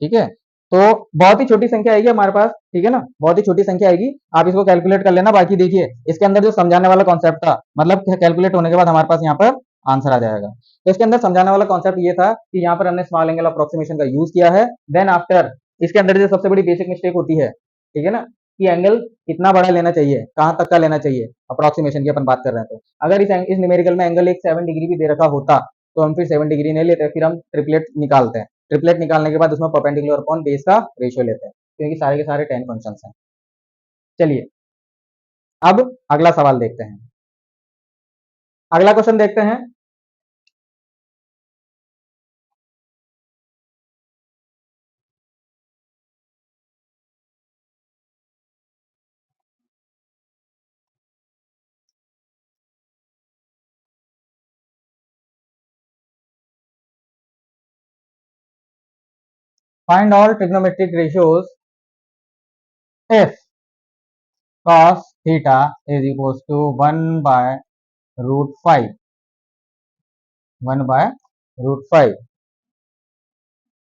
ठीक है। तो बहुत ही छोटी संख्या आएगी हमारे पास, ठीक है ना, बहुत ही छोटी संख्या आएगी। आप इसको कैलकुलेट कर लेना। बाकी देखिए इसके अंदर जो समझाने वाला कॉन्सेप्ट था, मतलब कैलकुलेट होने के बाद हमारे पास यहाँ पर आंसर आ जाएगा। तो इसके अंदर समझाने वाला कॉन्सेप्ट ये था कि यहाँ पर हमने स्मॉल एंगल अप्रोक्सीमेशन का यूज किया है। देन आफ्टर इसके अंदर जो सबसे बड़ी बेसिक मिस्टेक होती है, ठीक है ना, कि एंगल कितना बड़ा लेना चाहिए, कहाँ तक का लेना चाहिए, अप्रोक्सीमेशन की अपन बात कर रहे हैं। तो अगर इस न्यूमेरिकल में एंगल एक 7 डिग्री भी दे रखा होता तो हम फिर 7 डिग्री नहीं लेते, फिर हम ट्रिपलेट निकालते हैं। ट्रिपलेट निकालने के बाद उसमें परपेंडिकुलर अपॉन बेस का रेशियो लेते हैं, क्योंकि सारे के सारे 10 फंक्शंस हैं। चलिए अब अगला सवाल देखते हैं। अगला क्वेश्चन देखते हैं। Find all trigonometric ratios if cos theta is equals to 1/√5, 1/√5,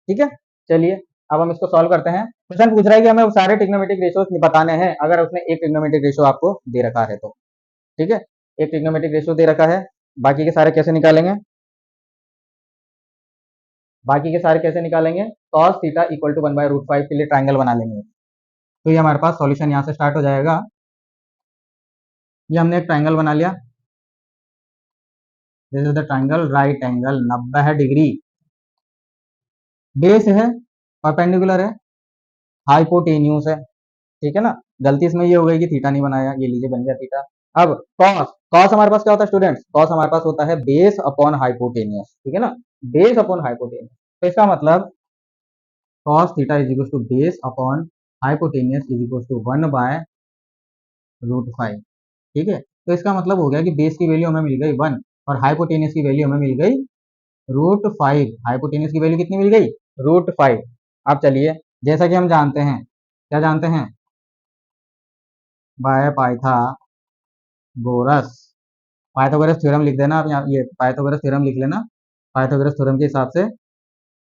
ठीक है। चलिए अब हम इसको सॉल्व करते हैं। क्वेश्चन पूछ रहा है कि हमें सारे ट्रिग्नोमेट्रिक रेशियोज बताने हैं, अगर उसने एक ट्रिग्नोमेट्रिक रेशियो आपको दे रखा है तो, ठीक है। एक ट्रिग्नोमेट्रिक रेशियो दे रखा है, बाकी के सारे कैसे निकालेंगे, बाकी के सारे कैसे निकालेंगे, cos थीटा इक्वल टू 1/√5 के लिए ट्राइंगल बना लेंगे। तो ये हमारे पास सॉल्यूशन यहाँ से स्टार्ट हो जाएगा। ये हमने एक ट्राइंगल बना लिया, this is the triangle, right angle 90 degree, base है, परपेंडिकुलर है, हाइपोटेन्यूस है, ठीक है ना। गलती इसमें ये हो गई कि थीटा नहीं बनाया, ये लीजिए बन गया थीटा। अब कॉस, कॉस हमारे पास क्या होता है स्टूडेंट्स, कॉस हमारे पास होता है बेस अपॉन हाइपोटेन्यूस, ठीक है ना, बेस अपॉन हाइपोटेन्यूस। तो इसका मतलब cos theta is equal to base upon hypotenuse is equal to 1/√5, ठीक है। तो इसका मतलब हो गया कि बेस की वैल्यू हमें मिल गई 1 और हाइपोटेन्यूस की वैल्यू हमें मिल गई √5। हाइपोटेन्यूस की वैल्यू कितनी मिल गई, √5। अब चलिए, जैसा कि हम जानते हैं, क्या जानते हैं, बाय पाइथागोरस, पाइथागोरस थ्योरम लिख देना आप यहाँ, ये पाइथागोरस थ्योरम लिख लेना। पाइथागोरस थ्योरम के हिसाब से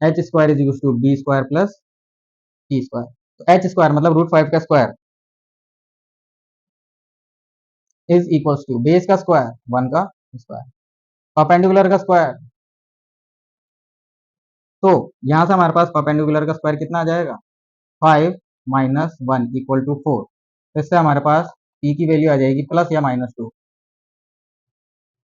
H square is equal to B square plus T square. तो एच स्क्वायर मतलब √5 का square is equal to base का स्क्वायर 1 का स्क्वायर, परपेंडिकुलर का स्क्वायर। तो यहां से हमारे पास परपेंडिकुलर का स्क्वायर कितना आ जाएगा, 5 - 1 इक्वल टू 4। तो इससे हमारे पास p की वैल्यू आ जाएगी प्लस या -2।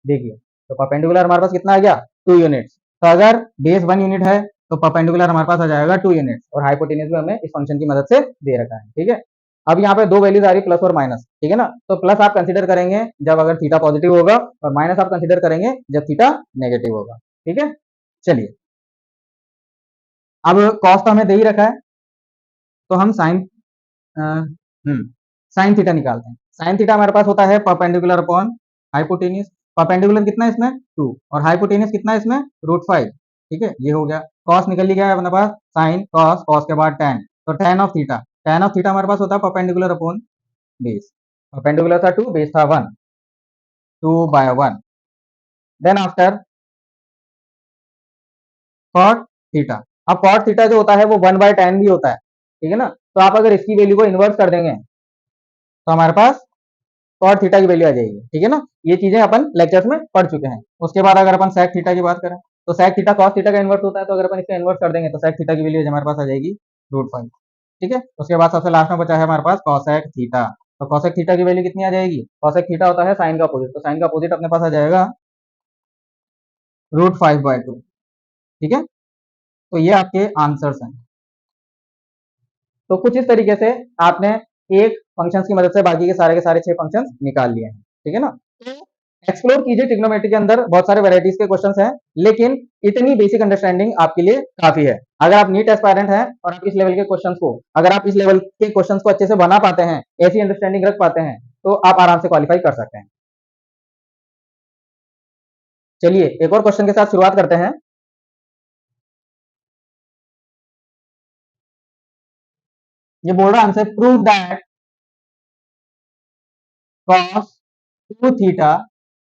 देखिए तो परपेंडिकुलर हमारे पास कितना आ गया, 2 यूनिट्स। तो अगर बेस 1 यूनिट है तो परपेंडिकुलर हमारे पास आ जाएगा 2 यूनिट्स, और हाइपोटेन्यूस भी हमें इस फंक्शन की मदद से दे रखा है, ठीक है। अब यहाँ पे दो वैल्यूज आ रही, प्लस और माइनस, ठीक है ना। तो प्लस आप कंसीडर करेंगे जब अगर थीटा पॉजिटिव होगा, और माइनस आप कंसीडर करेंगे जब थीटा नेगेटिव होगा, ठीक है। चलिए अब कॉस तो हमें दे ही रखा है, तो हम साइन थीटा निकालते हैं। साइन थीटा हमारे पास होता है परपेंडिकुलर अपॉन हाइपोटेन्यूस। परपेंडिकुलर कितना है इसमें, 2, और हाइपोटेन्यूस कितना है इसमें, √5, ठीक है। ये हो गया, कॉस निकल ही गया है अपने पास, साइन कॉस, कॉस के बाद tan, तो tan of theta, tan of theta हमारे पास होता है परपेंडिकुलर अपॉन बेस। परपेंडिकुलर था 2, बेस था 1, 2/1। Then after cot theta. अब cot थीटा जो होता है वो 1/tan भी होता है, ठीक है ना। तो आप अगर इसकी वैल्यू को इन्वर्स कर देंगे तो हमारे पास cot थीटा की वैल्यू आ जाएगी, ठीक है ना। ये चीजें अपन लेक्चर्स में पढ़ चुके हैं। उसके बाद अगर अपन sec थीटा की बात करें तो sec थीटा cos थीटा का इन्वर्स होता है, तो अगर अपन इसका इन्वर्स कर देंगे तो sec थीटा की वैल्यू हमारे पास आ जाएगी √5, ठीक है। उसके बाद सबसे लास्ट में बचा है हमारे पास cosec थीटा। तो cosec थीटा की वैल्यू कितनी आ जाएगी, cosec थीटा होता है साइन का अपोजिट, तो साइन का अपोजिट अपने पास आ जाएगा √5/2, ठीक है। तो ये आपके आंसर्स हैं। तो कुछ इस तरीके से आपने एक फंक्शंस की मदद से बाकी के सारे 6 फंक्शंस निकाल लिए हैं, ठीक है ना। एक्सप्लोर कीजिए, ट्रिग्नोमेट्री के अंदर बहुत सारे वैरायटीज के क्वेश्चंस हैं, लेकिन इतनी बेसिक अंडरस्टैंडिंग आपके लिए काफी है। अगर आप नीट एस्पायरेंट हैं और आप इस लेवल के क्वेश्चंस को, अगर आप इस लेवल के क्वेश्चंस को अच्छे से बना पाते हैं, ऐसी अंडरस्टैंडिंग रख पाते हैं, तो आप आराम से क्वालिफाई कर सकते हैं। चलिए एक और क्वेश्चन के साथ शुरुआत करते हैं। ये बोल रहा है हमसे prove that cos 2 theta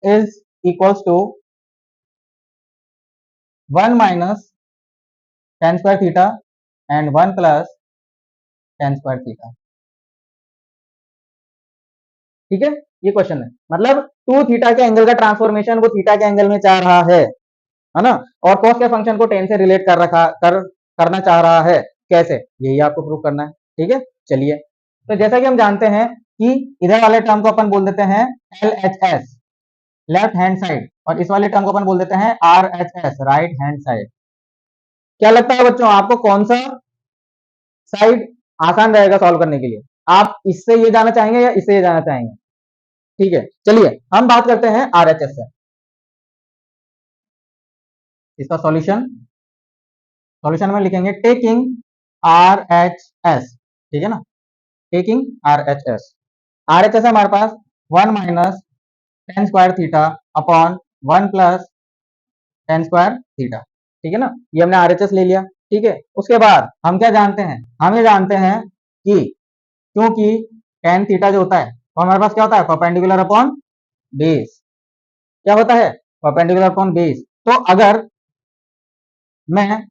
is equals to 1 minus tan square theta and 1 plus tan square theta। ठीक है, ये क्वेश्चन है, मतलब 2 थीटा के एंगल का ट्रांसफॉर्मेशन वो थीटा के एंगल में चाह रहा है ना, और cos के फंक्शन को tan से रिलेट करना चाह रहा है, कैसे, यही आपको प्रूव करना है। ठीक है, चलिए, तो जैसा कि हम जानते हैं कि इधर वाले टर्म को अपन बोल देते हैं LHS लेफ्ट हैंड साइड, और इस वाले टर्म को अपन बोल देते हैं RHS राइट हैंड साइड। क्या लगता है बच्चों, आपको कौन सा साइड आसान रहेगा सॉल्व करने के लिए? आप इससे ये जाना चाहेंगे या इससे ये जाना चाहेंगे? ठीक है, चलिए हम बात करते हैं RHS से। इसका सॉल्यूशन में लिखेंगे टेकिंग RHS, ठीक है ना, टेकिंग RHS है हमारे पास 1 minus tan square theta upon 1 plus tan square theta. ठीक है ना, ये हमने RHS ले लिया। ठीक है, उसके बाद हम क्या जानते हैं, हम ये जानते हैं कि क्योंकि tan थीटा जो होता है तो हमारे पास क्या होता है, परपेंडिकुलर अपॉन बेस। क्या होता है, परपेंडिकुलर अपॉन बेस। तो अगर मैं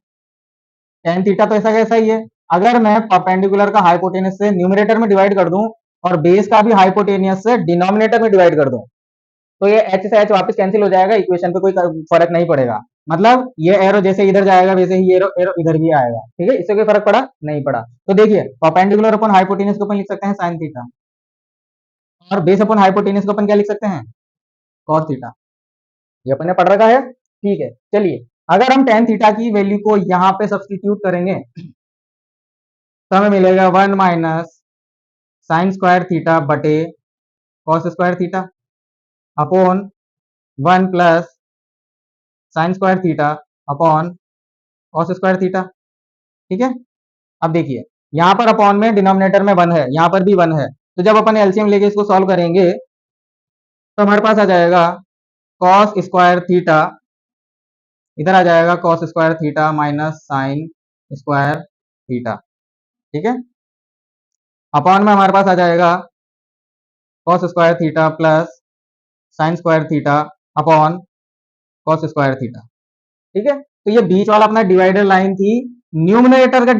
tan थीटा तो ऐसा कैसा ही है, अगर मैं परपेंडिकुलर का हाइपोटेनस से न्यूमरेटर में डिवाइड कर दूं और बेस का भी हाइपोटेनियस से डिनोमिनेटर में डिवाइड कर दूं, तो ये h से h वापस कैंसिल हो जाएगा, इक्वेशन पे कोई फर्क नहीं पड़ेगा। मतलब ये एरो जैसे इधर जाएगा वैसे ही एरो एरो इधर भी आएगा। ठीक है, इससे कोई फर्क पड़ा नहीं पड़ा। तो देखिए परपेंडिकुलर अपॉन हाइपोटेनस को अपन लिख सकते हैं sin थीटा, और बेस अपॉन हाइपोटेनस को अपन क्या लिख सकते हैं, cos थीटा। ये अपन ने पढ़ रखा है। ठीक है, चलिए अगर हम tan थीटा की वैल्यू को यहाँ पे सब्सटीट्यूट करेंगे तो हमें मिलेगा 1 माइनस साइन स्क्वायर थीटा बटे cos square theta upon 1 plus sine square theta upon cos square theta. ठीक है, अब देखिए यहाँ पर अपॉन में डिनोमिनेटर में 1 है, यहाँ पर भी 1 है, तो जब अपन एलसीएम लेके इसको सॉल्व करेंगे तो हमारे पास आ जाएगा कॉस स्क्वायर थीटा, इधर आ जाएगा cos square theta minus sine square theta. ठीक है, अपॉन में हमारे पास आ जाएगा cos square theta plus sine square theta upon cos square theta. ठीक है, तो ये बीच वाला अपना डिवाइडर लाइन थी, न्यूमरेटर का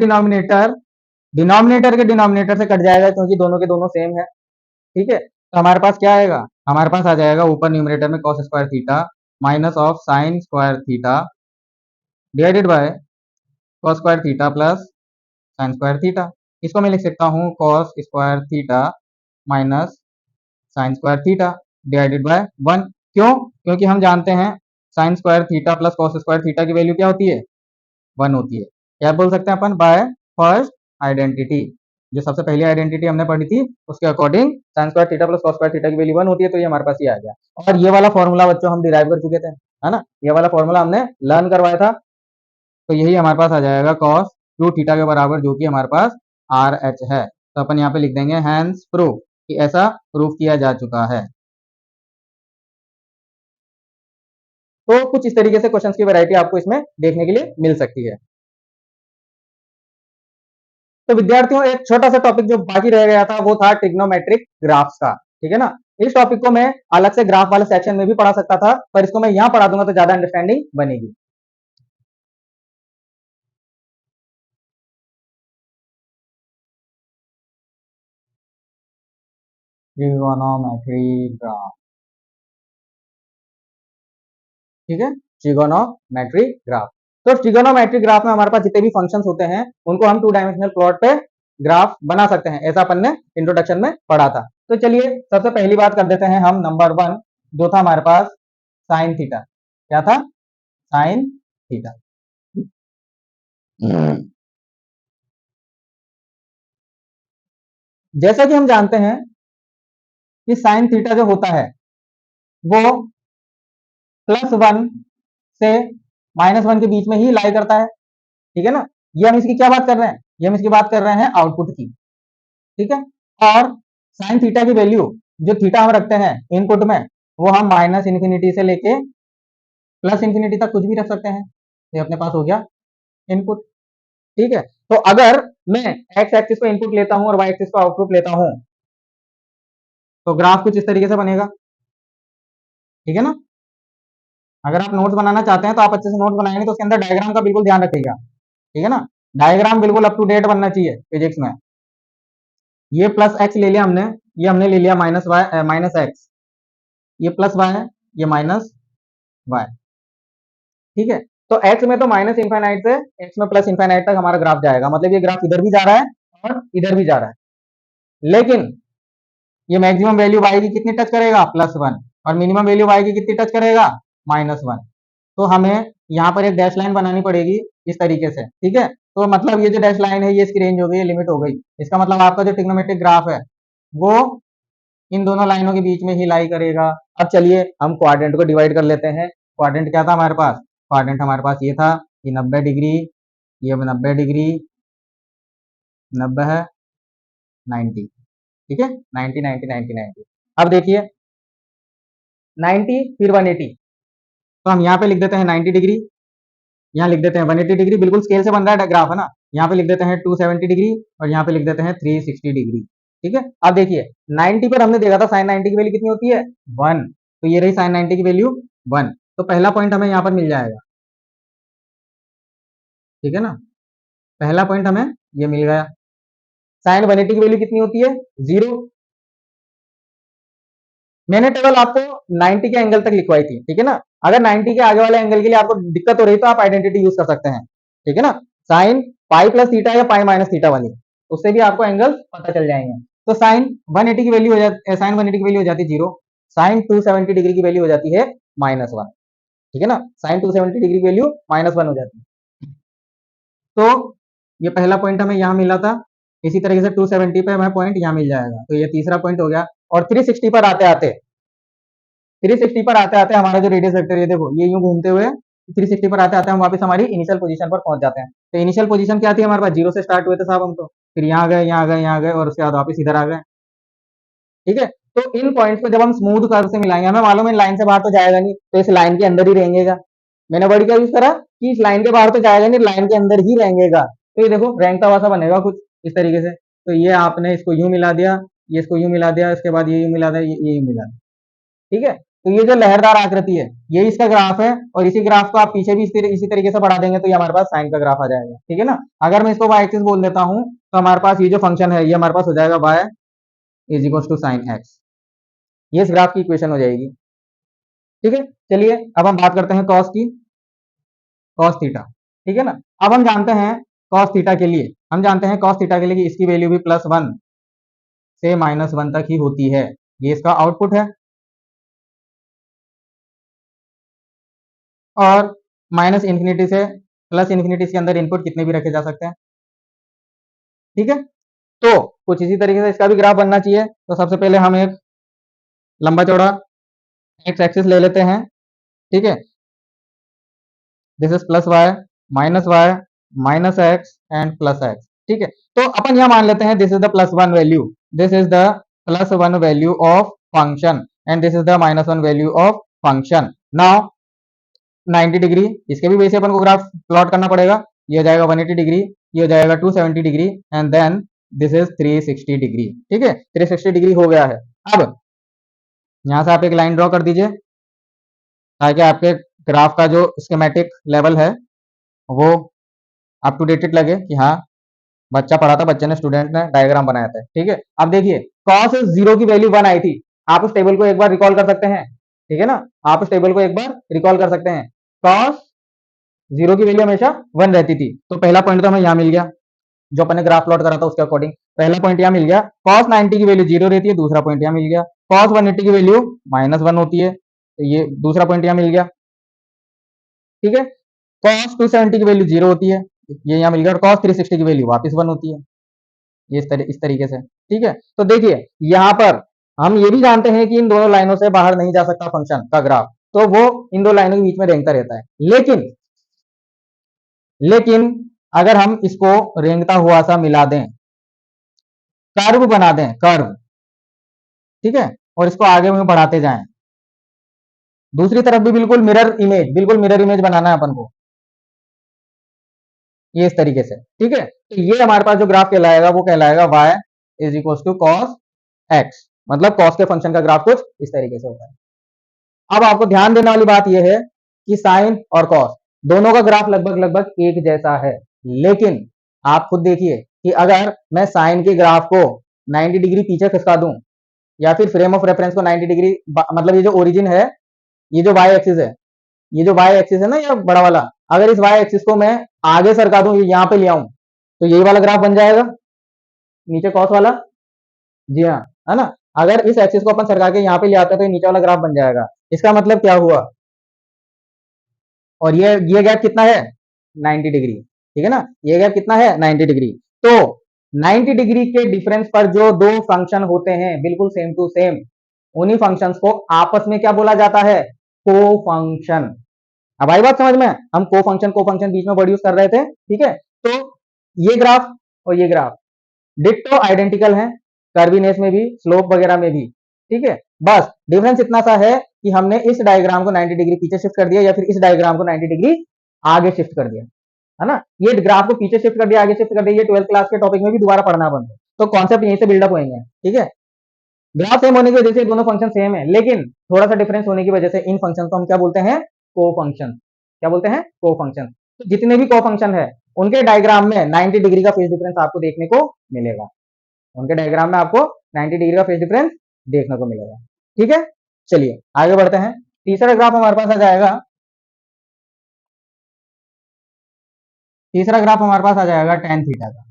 डिनोमिनेटर के डिनोमिनेटर से कट जाएगा क्योंकि दोनों के दोनों सेम है। ठीक है, तो हमारे पास क्या आएगा, हमारे पास आ जाएगा ऊपर न्यूमरेटर में cos square theta minus of sine square theta divided by cos square theta plus sine square theta. इसको मैं लिख सकता हूँ cos square theta minus sine square theta divided by 1। क्यों, क्योंकि हम जानते हैं sine square theta plus cos square theta की वैल्यू क्या होती है, 1 होती है। क्या बोल सकते हैं अपन, बाय फर्स्ट आइडेंटिटी, जो सबसे पहली आइडेंटिटी हमने पढ़ी थी उसके according sine square theta plus cos square theta की वैल्यू 1 होती है, तो ये हमारे पास ये आ गया। और ये वाला फॉर्मूला बच्चों हम डिराइव कर चुके थे, है ना, ये वाला फॉर्मूला हमने लर्न करवाया था, तो यही हमारे पास आ जाएगा कॉस 2 थीटा के बराबर, जो कि हमारे पास RH है। तो अपन यहाँ पे लिख देंगे हैंस प्रूफ, कि ऐसा प्रूफ किया जा चुका है। तो कुछ इस तरीके से क्वेश्चंस की वैरायटी आपको इसमें देखने के लिए मिल सकती है। तो विद्यार्थियों एक छोटा सा टॉपिक जो बाकी रह गया था वो था ट्रिग्नोमेट्रिक ग्राफ्स का। ठीक है ना, इस टॉपिक को मैं अलग से ग्राफ वाले सेक्शन में भी पढ़ा सकता था, पर इसको मैं यहां पढ़ा दूंगा तो ज्यादा अंडरस्टैंडिंग बनेगी। ट्रिगोनोमेट्री ग्राफ, ठीक है, ट्रिगोनोमेट्री ग्राफ। तो ट्रिगोनोमेट्री ग्राफ में हमारे पास जितने भी फंक्शंस होते हैं उनको हम 2 डायमेंशनल प्लॉट पे ग्राफ बना सकते हैं, ऐसा अपन ने इंट्रोडक्शन में पढ़ा था। तो चलिए सबसे पहली बात कर देते हैं हम, नंबर 1 जो था हमारे पास साइन थीटा। क्या था, साइन थीटा। जैसा कि हम जानते हैं कि साइन थीटा जो होता है वो +1 से -1 के बीच में ही लाई करता है। ठीक है ना, ये हम इसकी क्या बात कर रहे हैं, ये हम इसकी बात कर रहे हैं आउटपुट की। ठीक है, और साइन थीटा की वैल्यू जो थीटा हम रखते हैं इनपुट में, वो हम -∞ से लेके +∞ तक कुछ भी रख सकते हैं। ये अपने पास हो गया इनपुट। ठीक है, तो अगर मैं एक्स एक्सिस को इनपुट लेता हूं और वाई एक्सिस को आउटपुट लेता हूं, तो ग्राफ कुछ इस तरीके से बनेगा, ठीक है ना। अगर आप नोट्स बनाना चाहते हैं तो आप अच्छे से नोट्स बनाएंगे तो उसके अंदर डायग्राम का बिल्कुल ध्यान रखिएगा, ठीक है ना। डायग्राम बिल्कुल अप टू डेट बनना चाहिए फिजिक्स में। ये प्लस एक्स ले लिया हमने, ये हमने ले लिया माइनस वाई माइनस एक्स, ये प्लस वाई है, ये माइनस वाई, ठीक है। तो एक्स में तो माइनस इनफाइनाइट से एक्स में प्लस इनफाइनाइट तक हमारा ग्राफ जाएगा, मतलब ये ग्राफ इधर भी जा रहा है और इधर भी जा रहा है। लेकिन ये मैक्सिमम वैल्यू वाई की कितनी टच करेगा, +1, और मिनिमम वैल्यू वाई की कितनी टच करेगा, -1। तो हमें यहाँ पर एक डैश लाइन बनानी पड़ेगी इस तरीके से, ठीक है। तो मतलब ये जो डैश लाइन है ये इसकी रेंज हो गई, ये लिमिट हो गई। इसका मतलब आपका जो ट्रिग्नोमेट्रिक ग्राफ है वो इन दोनों लाइनों के बीच में ही लाई करेगा। अब चलिए हम क्वाड्रेंट को डिवाइड कर लेते हैं। क्वाड्रेंट क्या था हमारे पास, क्वाड्रेंट हमारे पास ये था, ये 90 डिग्री, ये 90 डिग्री, 90 है, 90, ठीक है, 90 90 90 90। अब देखिए 90 फिर 180, तो हम यहाँ पे लिख देते हैं 90 डिग्री, यहाँ लिख देते हैं 180 डिग्री, बिल्कुल स्केल से बन रहा है ग्राफ है ना। यहाँ पे लिख देते हैं 270 डिग्री और यहाँ पे लिख देते हैं 360 डिग्री, ठीक है। अब देखिए 90 पर हमने देखा था साइन 90 की वैल्यू कितनी होती है, 1, तो ये रही साइन 90 की वैल्यू 1, तो पहला पॉइंट हमें यहाँ पर मिल जाएगा, ठीक है ना। पहला पॉइंट हमें ये मिल गया। साइन 180 की वैल्यू कितनी होती है, 0। मैंने टेबल आपको 90 के एंगल तक लिखवाई थी, ठीक है ना। अगर 90 के आगे वाले एंगल के लिए आपको दिक्कत हो रही तो आप आइडेंटिटी यूज कर सकते हैं, ठीक है ना। साइन पाई प्लस थीटा या पाई माइनस थीटा वाली, उससे भी आपको एंगल पता चल जाएंगे। तो साइन 180 की वैल्यू हो जाती, साइन 180 की वैल्यू हो जाती है 0, साइन 270 डिग्री की वैल्यू हो जाती है -1, ठीक है ना। साइन 270 डिग्री की वैल्यू -1 हो जाती है। तो ये पहला पॉइंट हमें यहाँ मिला था, इसी तरीके से 270 पे हमें पॉइंट यहाँ मिल जाएगा, तो ये तीसरा पॉइंट हो गया। और 360 पर आते आते 360 पर आते आते हमारा जो रेडियस वेक्टर, ये देखो ये यूं घूमते हुए 360 पर आते आते हम वापस हमारी इनिशियल पोजीशन पर पहुंच जाते हैं। तो इनिशियल पोजीशन क्या थी हमारे पास, 0 से स्टार्ट हुए थे साहब हम, तो फिर यहाँ गए यहाँ गए यहाँ गए और उसके बाद वापस इधर आ गए, ठीक है। तो इन पॉइंट्स को जब हम स्मूथ कर्व से मिलाएंगे, हमें मालूम है लाइन से बाहर तो जाएगा नहीं, तो इस लाइन के अंदर ही रहेंगेगा। मैंने वर्ड क्या यूज करा कि इस लाइन के बाहर तो जाएगा नहीं, लाइन के अंदर ही रहेंगेगा। तो ये देखो रेंगता हुआ सा बनेगा कुछ इस तरीके से। तो ये आपने इसको यूं मिला दिया, ये इसको यूं मिला दिया, इसके बाद ये यूं मिला दिया, ये यूं मिला दिया, ठीक है। तो ये जो लहरदार आकृति है ये इसका ग्राफ है, और इसी ग्राफ को आप पीछे भी इसी तरीके से बढ़ा देंगे तो ये हमारे पास साइन का ग्राफ आ जाएगा, ठीक है ना। अगर मैं इसको वाई एक्सिस बोल देता हूं तो हमारे पास ये जो फंक्शन है ये हमारे पास हो जाएगा y is equal to sine x, ये इस ग्राफ की इक्वेशन हो जाएगी, ठीक है। चलिए अब हम बात करते हैं कॉस की, कॉस थीटा, ठीक है ना। अब हम जानते हैं कॉस थीटा के लिए, हम जानते हैं कॉस थीटा के लिए कि इसकी वैल्यू भी +1 से -1 तक ही होती है, ये इसका आउटपुट है। और माइनस इन्फिनिटी से प्लस इन्फिनिटी के अंदर इनपुट कितने भी रखे जा सकते हैं, ठीक है। तो कुछ इसी तरीके से इसका भी ग्राफ बनना चाहिए। तो सबसे पहले हम एक लंबा चौड़ा एक्स एक्सिस ले लेते हैं, ठीक है। This is +y minus x and +x, ठीक है। तो अपन यह मान लेते हैं this is the +1 value, this is the +1 value of function and this is the -1 value of function. Now 90 degree, इसके भी वैसे अपन को ग्राफ प्लॉट करना पड़ेगा। ये हो जाएगा 180 डिग्री, ये हो जाएगा 270 degree and then this is 360 degree, ठीक है। 360 डिग्री हो गया है। अब यहां से आप एक लाइन ड्रॉ कर दीजिए ताकि आपके ग्राफ का जो स्कीमेटिक लेवल है वो अप टू डेटेड लगे कि हाँ बच्चा पढ़ा था, बच्चे ने, स्टूडेंट ने डायग्राम बनाया था, ठीक है। अब देखिए cos 0 की वैल्यू 1 आई थी, आप उस टेबल को एक बार रिकॉल कर सकते हैं, ठीक है ना। आप उस टेबल को एक बार रिकॉल कर सकते हैं। cos 0 की वैल्यू हमेशा 1 रहती थी, तो पहला पॉइंट तो हमें यहाँ मिल गया जो अपने ग्राफ प्लॉट करा था उसके अकॉर्डिंग, पहला पॉइंट यहाँ मिल गया। cos 90 की वैल्यू 0 रहती है, दूसरा पॉइंट यहाँ मिल गया। cos 180 की वैल्यू -1 होती है, तो ये दूसरा पॉइंट यहाँ मिल गया, ठीक है। cos 270 की वैल्यू 0 होती है, ये यहाँ मिल गया। और cos 360 की वैल्यू वापस 1 होती है, ये इस तरीके से, ठीक है। तो देखिए यहाँ पर हम ये भी जानते हैं कि इन दोनों लाइनों से बाहर नहीं जा सकता फंक्शन का ग्राफ, तो वो इन दो लाइनों के बीच में रेंगता रहता है। लेकिन अगर हम इसको रेंगता हुआ सा मिला दें, कर्व बना दें, कर्व, ठीक है, और इसको आगे में बढ़ाते जाएं, दूसरी तरफ भी बिल्कुल मिरर इमेज बनाना है अपन को, ये इस तरीके से, ठीक है। तो ये हमारे पास जो ग्राफ कहलाएगा वो कहलाएगा y is equal to cos x, मतलब कॉस के फंक्शन का ग्राफ कुछ इस तरीके से होता है। अब आपको ध्यान देने वाली बात यह है कि साइन और कॉस दोनों का ग्राफ लगभग लगभग एक जैसा है, लेकिन आप खुद देखिए कि अगर मैं साइन के ग्राफ को 90 डिग्री पीछे खिसका दूं या फिर फ्रेम ऑफ रेफरेंस को 90 डिग्री, मतलब ये जो ओरिजिन है, ये जो वाई एक्सिस है, ये जो वाई एक्सिस है ना, ये बड़ा वाला, अगर इस वाई एक्सिस को मैं आगे सरका दूं, यहां पे ले आऊं, तो यही वाला ग्राफ बन जाएगा नीचे कॉस वाला। जी हाँ, है ना। अगर इस एक्सिस को अपन सरका के यहाँ पे ले आते हैं तो नीचे वाला ग्राफ बन जाएगा। इसका मतलब क्या हुआ, और ये गैप कितना है 90 डिग्री, ठीक है ना, ये गैप कितना है 90 डिग्री। तो 90 डिग्री के डिफरेंस पर जो दो फंक्शन होते हैं बिल्कुल सेम टू सेम, उन्हीं फंक्शंस को आपस में क्या बोला जाता है, को फंक्शन। अब आई बात समझ में, हम को फंक्शन बीच में वर्ड यूज कर रहे थे, ठीक है। तो ये ग्राफ और ये ग्राफ डिट्टो आइडेंटिकल है, कर्विनेस में भी, स्लोप वगैरह में भी, ठीक है। बस डिफरेंस इतना सा है कि हमने इस डायग्राम को 90 डिग्री पीछे शिफ्ट कर दिया या फिर इस डायग्राम को 90 डिग्री आगे शिफ्ट कर दिया, है ना। ये ग्राफ को पीछे शिफ्ट कर दिया, आगे शिफ्ट कर दिया, ये 12th क्लास के टॉपिक में भी दोबारा पढ़ना बंद है, तो कॉन्सेप्ट यहीं से बिल्डअप होंगे, ठीक है। ग्राफ सेम होने की वजह से दोनों फंक्शन सेम है, लेकिन थोड़ा सा डिफरेंस होने की वजह से इन फंक्शन को हम क्या बोलते हैं, को फंक्शन। क्या बोलते हैं, को फंक्शन। तो जितने भी को फंक्शन है उनके डायग्राम में 90 डिग्री का फेज डिफरेंस आपको देखने को मिलेगा, उनके डायग्राम में आपको 90 डिग्री का फेज डिफरेंस देखने को मिलेगा, ठीक है। चलिए आगे बढ़ते हैं। तीसरा ग्राफ हमारे पास आ जाएगा, तीसरा ग्राफ हमारे पास आ जाएगा टेन थीटा का,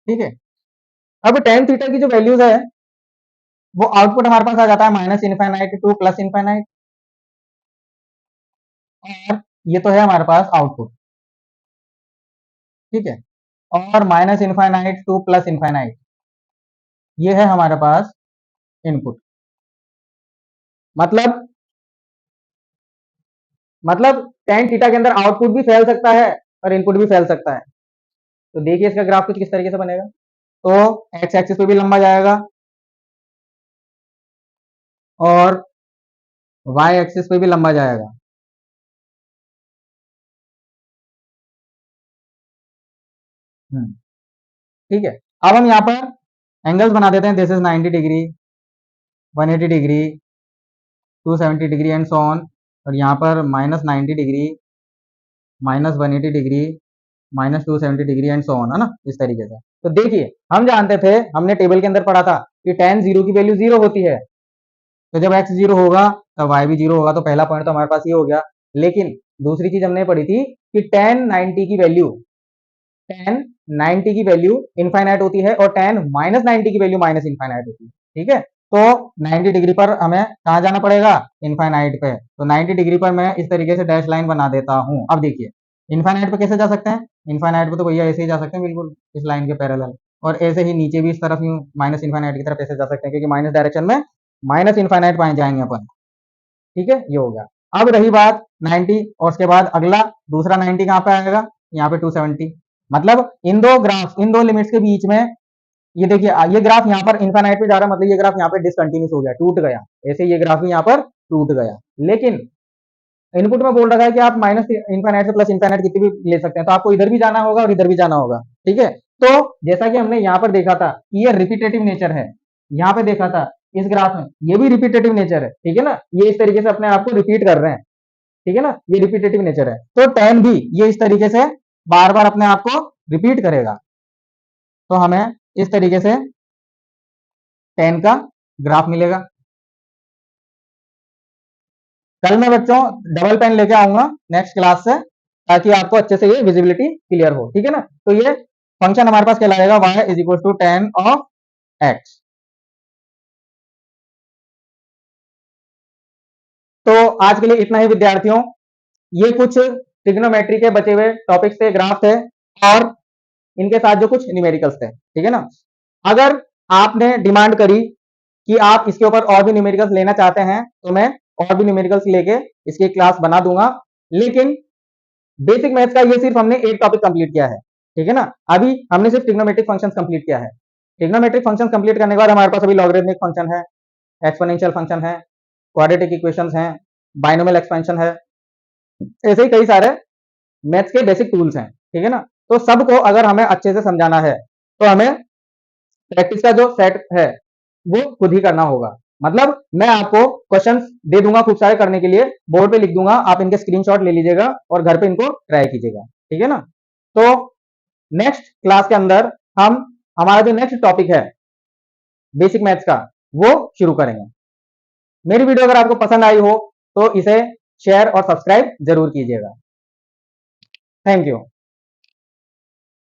ठीक है। अब टेन थीटा की जो वैल्यूज है वो आउटपुट हमारे पास आ जाता है minus infinite two plus infinite, और ये तो है हमारे पास आउटपुट, ठीक है। और minus infinite two plus infinite ये है हमारे पास इनपुट। मतलब मतलब टेन थीटा के अंदर आउटपुट भी फैल सकता है और इनपुट भी फैल सकता है। तो देखिए इसका ग्राफ कुछ किस तरीके से बनेगा। तो एक्स एक्सिस पे भी लंबा जाएगा और वाई एक्सिस पे भी लंबा जाएगा। ठीक है। अब हम यहाँ पर एंगल्स बना देते हैं, this is 90 degree, 180 degree, 270 degree and so on, और यहाँ पर minus 90 degree, minus 180 degree, minus 270 degree and so on, है ना, इस तरीके से। तो देखिए हम जानते थे, हमने टेबल के अंदर पढ़ा था कि tan जीरो की वैल्यू जीरो होती है, तो जब x जीरो होगा तब y भी जीरो होगा, तो पहला पॉइंट तो हमारे पास ये हो गया। लेकिन दूसरी चीज हमने पढ़ी थी कि tan 90 की वैल्यू, tan 90 की वैल्यू इनफाइनाइट होती है और tan माइनस 90 की वैल्यू माइनस इनफाइनाइट होती है, ठीक है। तो 90 डिग्री पर हमें कहाँ जाना पड़ेगा, इनफाइनाइट पे। तो 90 डिग्री पर मैं इस तरीके से डैश लाइन बना देता हूँ। अब देखिए इनफाइनाइट पे कैसे जा सकते हैं, इनफाइनाइट पे तो भैया ऐसे ही जा सकते हैं बिल्कुल इस लाइन के पैरेलल, और ऐसे ही नीचे भी इस तरफ यूं माइनस इनफाइनाइट की तरफ ऐसे जा सकते हैं, क्योंकि माइनस डायरेक्शन में माइनस इनफाइनाइट पाए जाएंगे अपन, ठीक है, ये हो गया। अब रही बात 90, और उसके बाद अगला दूसरा 90 कहाँ पे आएगा, यहाँ पे 270। मतलब इन दो ग्राफ, इन दो लिमिट्स के बीच में, ये देखिए ये ग्राफ यहाँ पर इनफाइनाइट पे जा रहा है, मतलब ये ग्राफ यहाँ पे डिसकंटिन्यूस हो गया, टूट गया, ऐसे ये ग्राफ भी यहाँ पर टूट गया। लेकिन इनपुट में बोल रखा है कि आप माइनस इनफाइनाइट से प्लस इनफाइनाइट कितनी भी ले सकते हैं, तो आपको इधर भी जाना होगा और इधर भी जाना होगा, ठीक है। तो जैसा कि हमने यहाँ पर देखा था कि ये रिपीटेटिव नेचर है, यहाँ पे देखा था इस ग्राफ में ये भी रिपीटेटिव नेचर है, ठीक है ना, ये इस तरीके से अपने आप को रिपीट कर रहे हैं, ठीक है ना, ये रिपीटेटिव नेचर है। तो टेन भी ये इस तरीके से बार बार अपने आप को रिपीट करेगा, तो हमें इस तरीके से टेन का ग्राफ मिलेगा। कल मैं बच्चों डबल पेन लेके आऊंगा नेक्स्ट क्लास से, ताकि आपको अच्छे से ये विजिबिलिटी क्लियर हो, ठीक है ना। तो ये फंक्शन हमारे पास कहलाएगा y is equal to tan of x. तो आज के लिए इतना ही विद्यार्थियों, ये कुछ ट्रिग्नोमेट्री के बचे हुए टॉपिक्स थे, ग्राफ थे, और इनके साथ जो कुछ न्यूमेरिकल्स थे, ठीक है ना। अगर आपने डिमांड करी कि आप इसके ऊपर और भी न्यूमेरिकल्स लेना चाहते हैं, तो मैं और भी न्यूमेरिकल्स लेके इसकी क्लास बना दूंगा। लेकिन बेसिक मैथ्स का ये सिर्फ हमने एक टॉपिक कंप्लीट किया है, ठीक है ना। अभी हमने सिर्फ ट्रिग्नोमेट्रिक फंक्शंस कंप्लीट किया है। ट्रिग्नोमेट्रिक फंक्शन कंप्लीट करने के बाद हमारे पास अभी लॉगरिथमिक फंक्शन है, एक्सपोनेंशियल फंक्शन है, क्वाड्रेटिक इक्वेशंस हैं, बाइनोमियल एक्सपेंशन है, ऐसे ही कई सारे मैथ्स के बेसिक टूल्स हैं, ठीक है ना। तो सबको अगर हमें अच्छे से समझाना है तो हमें प्रैक्टिस का जो सेट है वो खुद ही करना होगा। मतलब मैं आपको क्वेश्चंस दे दूंगा खूब सारे करने के लिए, बोर्ड पे लिख दूंगा, आप इनके स्क्रीनशॉट ले लीजिएगा और घर पे इनको ट्राई कीजिएगा, ठीक है ना। तो नेक्स्ट क्लास के अंदर हम हमारा जो नेक्स्ट टॉपिक है बेसिक मैथ्स का वो शुरू करेंगे। मेरी वीडियो अगर आपको पसंद आई हो तो इसे शेयर और सब्सक्राइब जरूर कीजिएगा। Thank you.